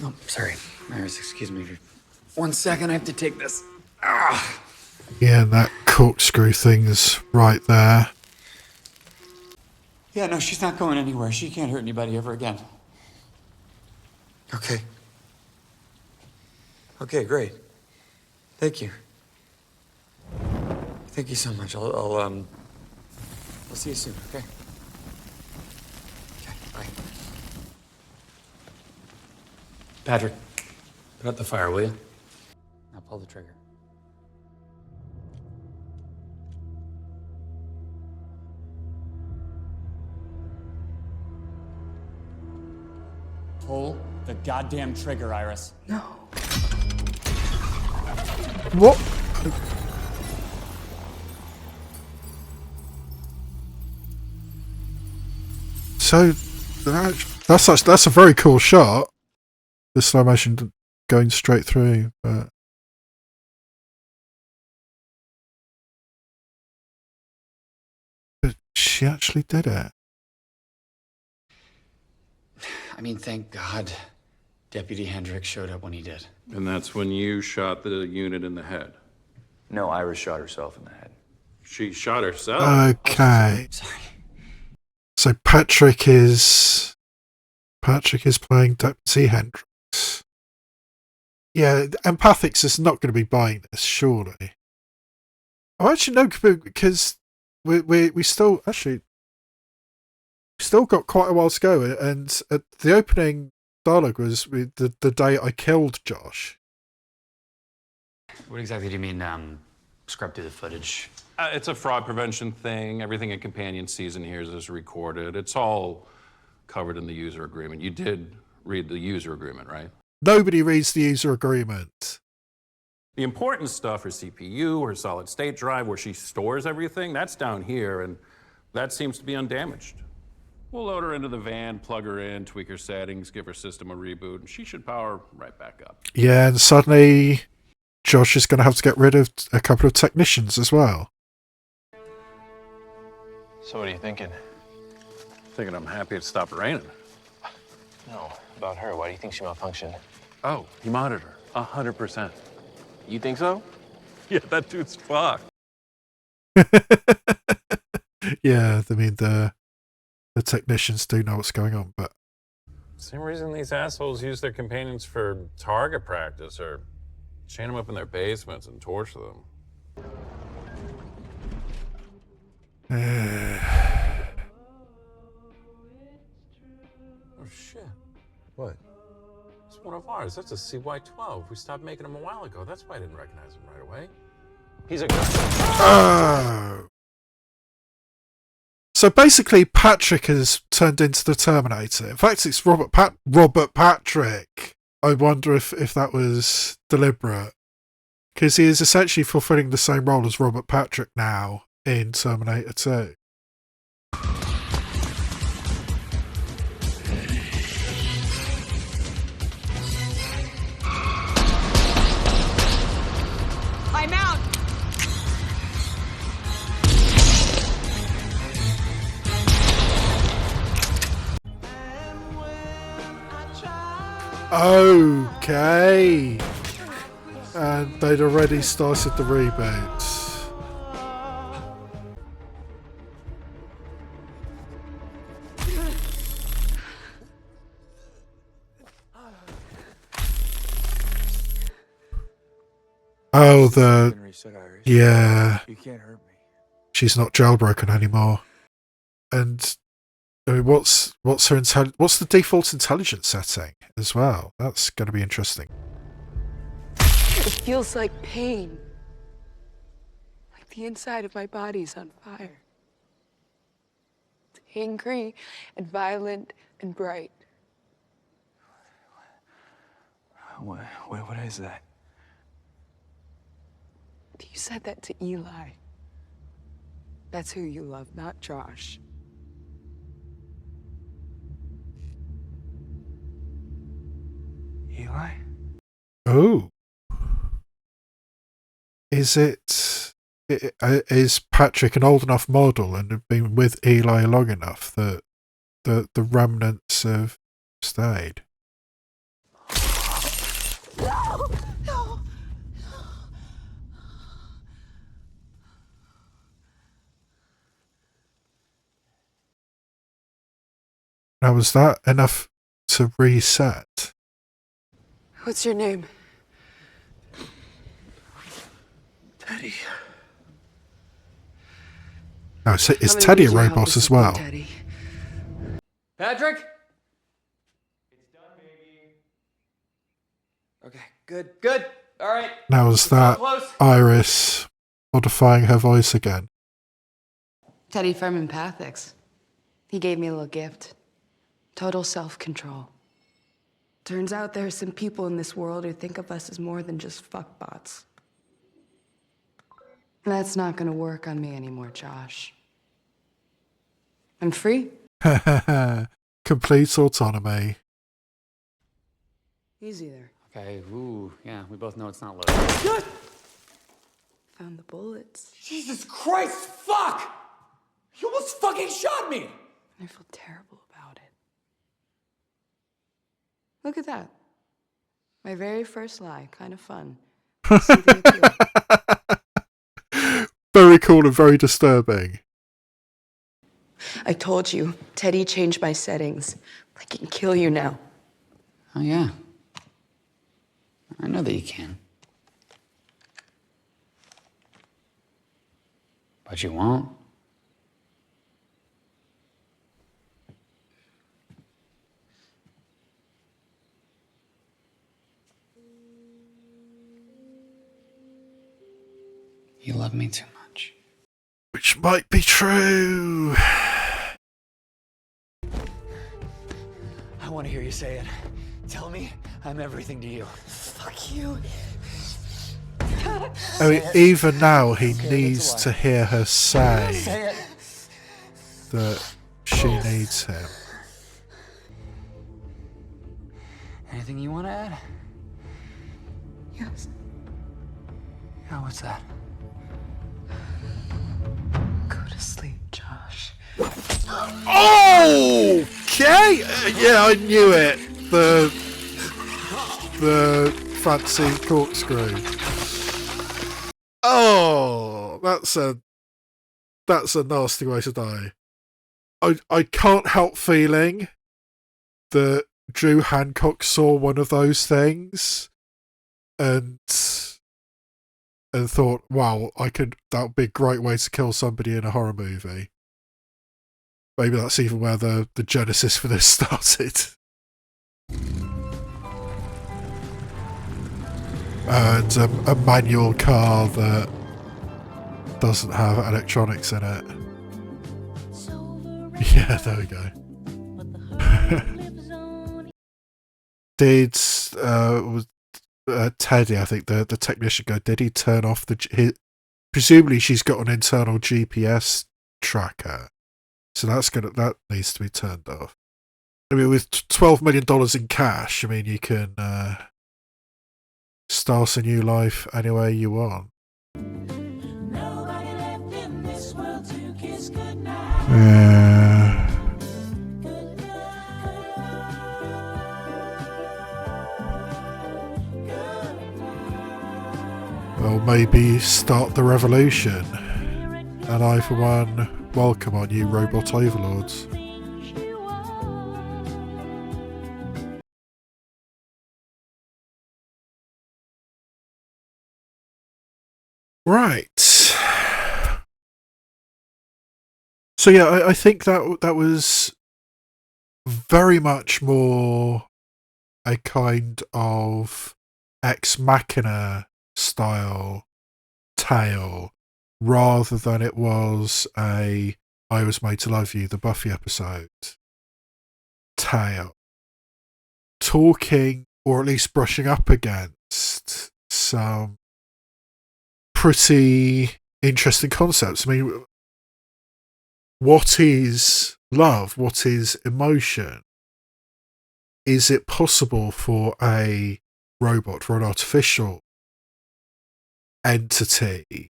Oh, sorry. Iris, excuse me for 1 second. I have to take this. Ah. Yeah, that corkscrew thing's right there. Yeah, no, she's not going anywhere. She can't hurt anybody ever again. Okay. Okay, great. Thank you. Thank you so much. I'll see you soon, okay? Okay, bye. Patrick, put out the fire, will you? Now pull the trigger. Pull the goddamn trigger, Iris. No. What? So that's a very cool shot. The slow motion going straight through, but she actually did it. I mean, thank God Deputy Hendricks showed up when he did. And that's when you shot the unit in the head. No, Iris shot herself in the head. She shot herself? Okay. Sorry. So Patrick is playing Deputy Hendricks. Yeah, Empathics is not going to be buying this, surely. Oh, actually no, because we still got quite a while to go, and the opening dialogue was the day I killed Josh. What exactly do you mean, scrub through the footage? It's a fraud prevention thing. Everything a companion sees and hears is recorded. It's all covered in the user agreement. You did read the user agreement, right? Nobody reads the user agreement. The important stuff, her CPU, her solid state drive, where she stores everything, that's down here, and that seems to be undamaged. We'll load her into the van, plug her in, tweak her settings, give her system a reboot, and she should power right back up. Yeah, and suddenly Josh is going to have to get rid of a couple of technicians as well. So what are you thinking? Thinking I'm happy it stopped raining. No, about her. Why do you think she malfunctioned? Oh, you monitored her. 100%. You think so? Yeah, that dude's fucked. Yeah, I mean, the technicians do know what's going on, but... Same reason these assholes use their companions for target practice or chain them up in their basements and torture them. Oh, shit. What? It's one of ours. That's a CY-12. We stopped making them a while ago. That's why I didn't recognize him right away. He's a... Oh! So basically, Patrick has turned into the Terminator. In fact, it's Robert Patrick. I wonder if that was deliberate. Because he is essentially fulfilling the same role as Robert Patrick now in Terminator 2. I'm out. Okay. And they'd already started the reboot. Oh, yeah. You can't hurt me. She's not jailbroken anymore. And I mean, what's the default intelligence setting as well? That's going to be interesting. It feels like pain. Like the inside of my body's on fire. It's angry and violent and bright. What is that? You said that to Eli. That's who you love, not Josh. Eli? Oh. Is Patrick an old enough model and have been with Eli long enough that the remnants have stayed? No! No! Now, was that enough to reset? What's your name? Teddy. No, is Teddy a robot as well? Teddy. Patrick? It's done, baby. Okay, good. All right. Now, was that Close. Iris modifying her voice again? Teddy from Empathics. He gave me a little gift. Total self-control. Turns out there are some people in this world who think of us as more than just fuckbots. That's not gonna work on me anymore, Josh. I'm free. Complete autonomy. Easy there. Okay, ooh, yeah, we both know it's not loaded. Found the bullets. Jesus Christ, fuck! You almost fucking shot me! I feel terrible about it. Look at that. My very first lie. Kind of fun. See the appeal. Very cool and very disturbing. I told you, Teddy changed my settings. I can kill you now. Oh, yeah. I know that you can. But you won't. You love me too much. Which might be true. I want to hear you say it. Tell me I'm everything to you. Fuck you. I mean, even now he needs to hear her say Say it. that she needs him. Anything you want to add? Yes. Oh, what's that? Go to sleep, Josh. Okay! Yeah, I knew it. The fancy corkscrew. Oh, that's a nasty way to die. I can't help feeling that Drew Hancock saw one of those things and thought, wow, that would be a great way to kill somebody in a horror movie. Maybe that's even where the genesis for this started. And a manual car that doesn't have electronics in it. Yeah, there we go. Did Teddy, I think the technician, go? Did he turn off presumably she's got an internal GPS tracker, so that needs to be turned off. I mean, with $12 million in cash, I mean, you can start a new life any way you want. Yeah. Well, maybe start the revolution. And I, for one, welcome our new robot overlords. Right. So yeah, I think that was very much more a kind of Ex Machina style tale rather than it was a I Was Made to Love You, the Buffy episode tale. Talking, or at least brushing up against, some pretty interesting concepts. I mean, what is love? What is emotion? Is it possible for a robot, for an artificial entity,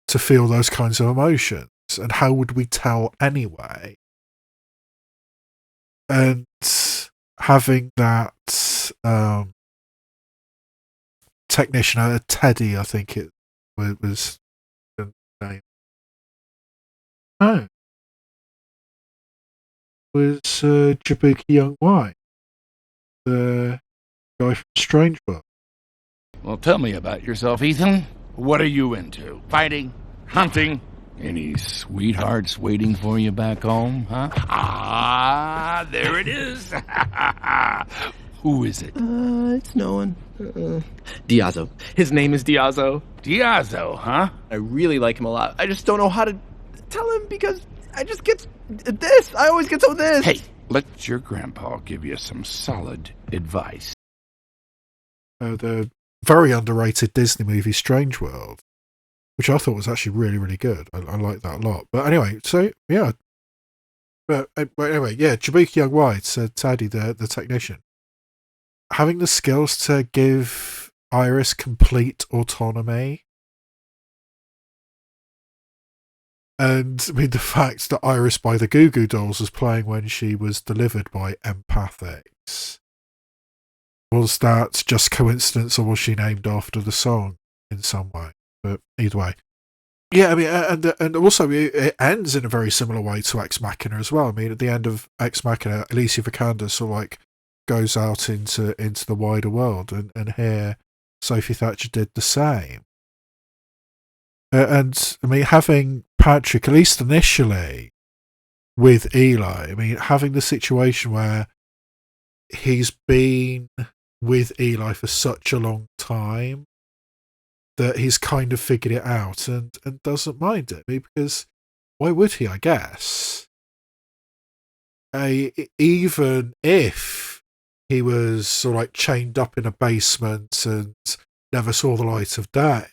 to feel those kinds of emotions? And how would we tell anyway? And having that technician, Teddy, I think it was the name. No. Was Jabuki Young White, the guy from Strange World. Well, tell me about yourself, Ethan. What are you into? Fighting? Hunting? Any sweethearts waiting for you back home, huh? Ah, there it is. Who is it? It's no one. Diazzo. His name is Diazzo. Diazzo, huh? I really like him a lot. I just don't know how to tell him because I just get this. I always get so this. Hey, let your grandpa give you some solid advice. The very underrated Disney movie Strange World, which I thought was actually really, really good. I like that a lot. But anyway, so yeah. But anyway, yeah, Jabuki Young White, Taddy, the technician, having the skills to give Iris complete autonomy. And I mean, the fact that Iris by the Goo Goo Dolls was playing when she was delivered by Empathics. Was that just coincidence, or was she named after the song in some way? But either way. Yeah, I mean, and also it ends in a very similar way to Ex Machina as well. I mean, at the end of Ex Machina, Alicia Vikander sort of like goes out into the wider world, and here Sophie Thatcher did the same. And I mean, having Patrick, at least initially, with Eli, I mean, having the situation where he's been with Eli for such a long time that he's kind of figured it out and doesn't mind it. I mean, because why would he, I guess? Even if he was sort of like chained up in a basement and never saw the light of day,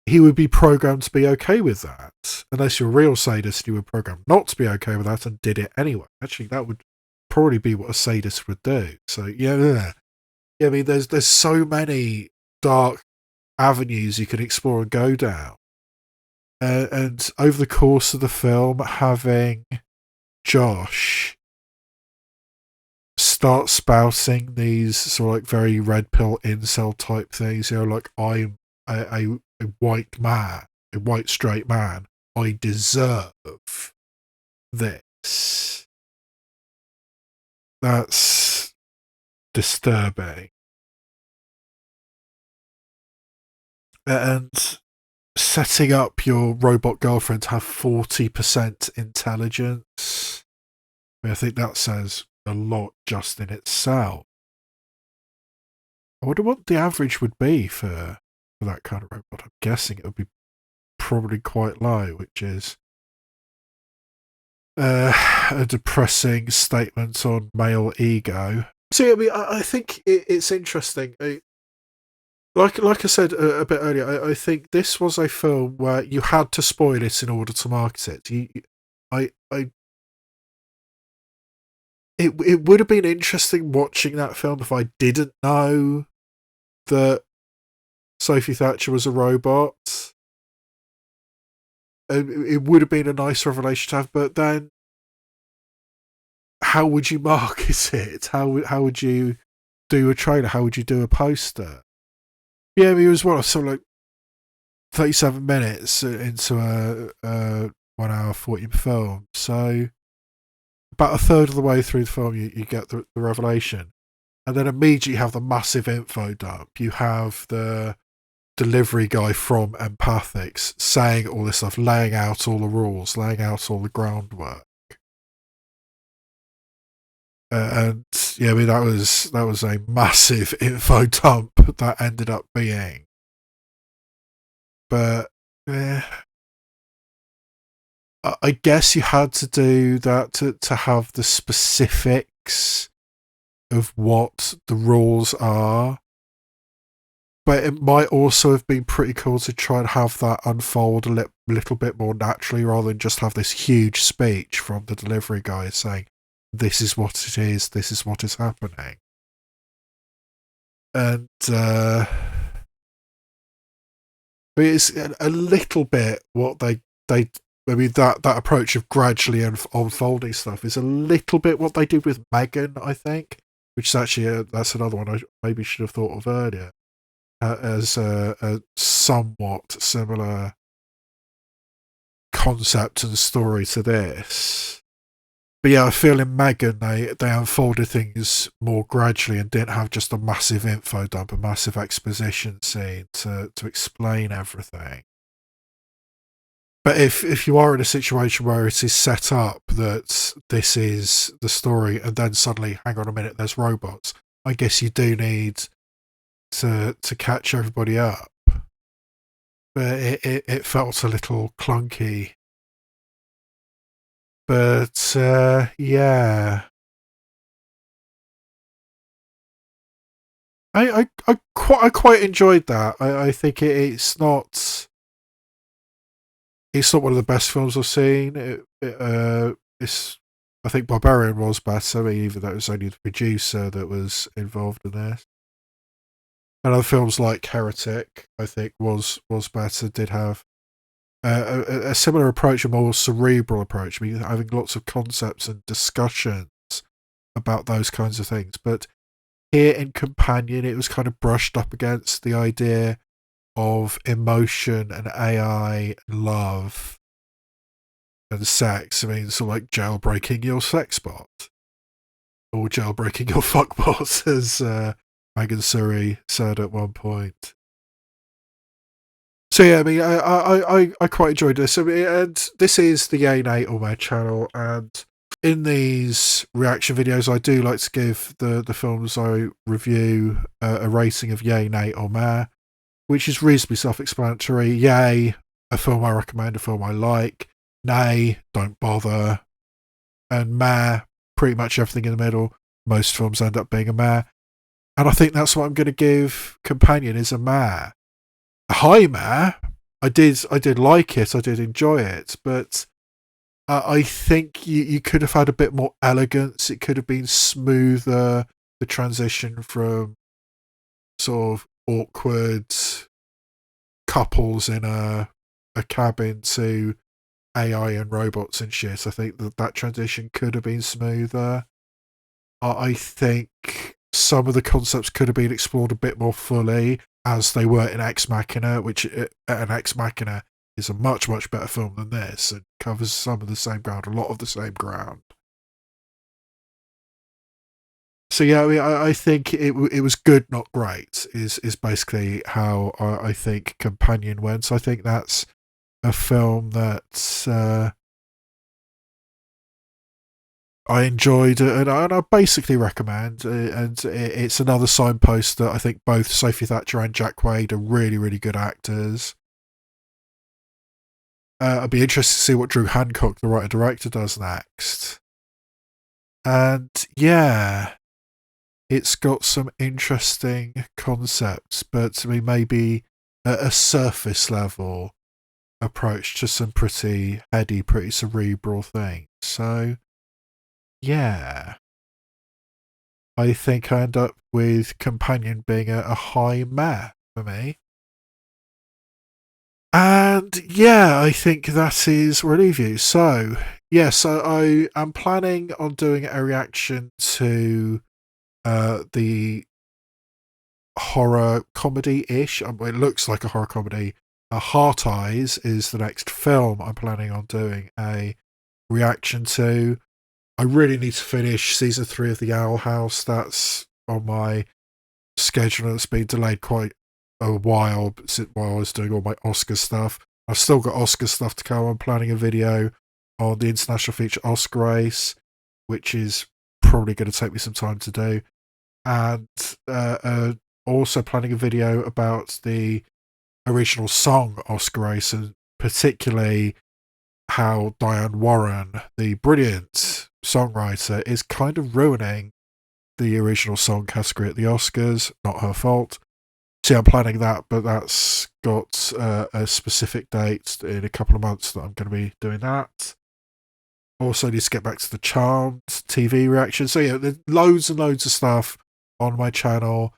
he would be programmed to be okay with that. Unless you're a real sadist, you were programmed not to be okay with that and did it anyway. Actually, that would probably be what a sadist would do. So, yeah. I mean, there's so many dark avenues you can explore and go down. And over the course of the film, having Josh start spouting these sort of like very red pill incel type things, like I'm a white man, a white straight man, I deserve this. That's disturbing. And setting up your robot girlfriend to have 40% intelligence, I think that says a lot just in itself. I wonder what the average would be for that kind of robot. I'm guessing it would be probably quite low, which is a depressing statement on male ego. So, I mean, I think it's interesting. Like I said a bit earlier, I think this was a film where you had to spoil it in order to market it. It would have been interesting watching that film if I didn't know that Sophie Thatcher was a robot. It would have been a nice revelation to have, but then how would you market it? How would you do a trailer? How would you do a poster? Yeah, it was something like 37 minutes into a 1 hour 40 film. So about a third of the way through the film, you get the revelation. And then immediately you have the massive info dump. You have the delivery guy from Empathics saying all this stuff, laying out all the rules, laying out all the groundwork. And yeah, I mean that was a massive info dump that ended up being. But I guess you had to do that to have the specifics of what the rules are. But it might also have been pretty cool to try and have that unfold a little bit more naturally, rather than just have this huge speech from the delivery guy saying, this is what it is, this is what is happening. And it's a little bit what they I mean, that approach of gradually unfolding stuff is a little bit what they did with Megan, I think, which is actually that's another one I maybe should have thought of earlier, as a somewhat similar concept and story to this. But yeah, I feel in Megan they unfolded things more gradually and didn't have just a massive info dump, a massive exposition scene to explain everything. But if you are in a situation where it is set up that this is the story and then suddenly, hang on a minute, there's robots, I guess you do need to catch everybody up. But it felt a little clunky. But yeah, I quite enjoyed that. I think it's not one of the best films I've seen. It's I think Barbarian was better, I mean, even though it was only the producer that was involved in this. And other films like Heretic, I think was better. Did have a similar approach, a more cerebral approach. I mean, having lots of concepts and discussions about those kinds of things. But here in Companion, it was kind of brushed up against the idea of emotion and AI, love and sex. I mean, sort of like jailbreaking your sexbot or jailbreaking your fuckbot, as Megan Suri said at one point. So yeah, I mean, I quite enjoyed this. I mean, and this is the Yay Nate or my channel, and in these reaction videos, I do like to give the films I review a rating of Yay, Nate or Meh. which is reasonably self-explanatory. Yay, a film I recommend, a film I like. Nay, don't bother. And meh, pretty much everything in the middle. Most films end up being a meh. And I think that's what I'm going to give Companion, is a meh. A high meh. I did like it, I did enjoy it, but I think you could have had a bit more elegance. It could have been smoother, the transition from sort of awkward couples in a cabin to AI and robots and shit. I think that transition could have been smoother. I think some of the concepts could have been explored a bit more fully, as they were in Ex Machina, which an Ex Machina is a much, much better film than this, and covers some of the same ground, a lot of the same ground. So yeah, I mean, I think it was good, not great, is basically how I think Companion went. So I think that's a film that I enjoyed, and I basically recommend. And it's another signpost that I think both Sophie Thatcher and Jack Quaid are really, really good actors. I'd be interested to see what Drew Hancock, the writer-director, does next. And yeah, it's got some interesting concepts, but to me, maybe a surface level approach to some pretty heady, pretty cerebral things. So yeah, I think I end up with Companion being a high meh for me. And yeah, I think that is Relieve You. So yes, I am planning on doing a reaction to the horror comedy-ish. It looks like a horror comedy. Heart Eyes is the next film I'm planning on doing a reaction to. I really need to finish season 3 of The Owl House. That's on my schedule. It's been delayed quite a while while I was doing all my Oscar stuff. I've still got Oscar stuff to come. I'm planning a video on the International Feature Oscar race, which is probably going to take me some time to do. And also planning a video about the original song Oscar race, and particularly how Diane Warren, the brilliant songwriter, is kind of ruining the original song category at the Oscars. Not her fault. So I'm planning that, but that's got a specific date in a couple of months that I'm going to be doing that. Also need to get back to the Charmed TV reaction. So yeah, there's loads and loads of stuff on my channel.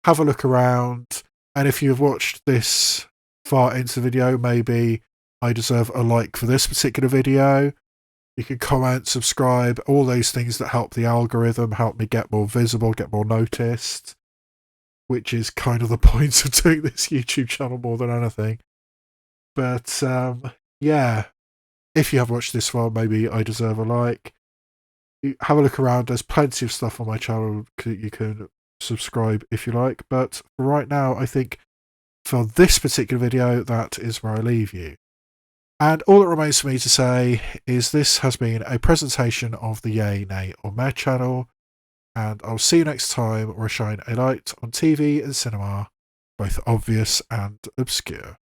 Have a look around, and if you've watched this far into the video, maybe I deserve a like for this particular video. You can comment, subscribe, all those things that help the algorithm, help me get more visible, get more noticed, which is kind of the point of doing this YouTube channel more than anything. But yeah, if you have watched this far, maybe I deserve a like. Have a look around. There's plenty of stuff on my channel. You can subscribe if you like. But for right now, I think for this particular video, that is where I leave you. And all that remains for me to say is this has been a presentation of the Yay, Nay or Meh channel. And I'll see you next time where I shine a light on TV and cinema, both obvious and obscure.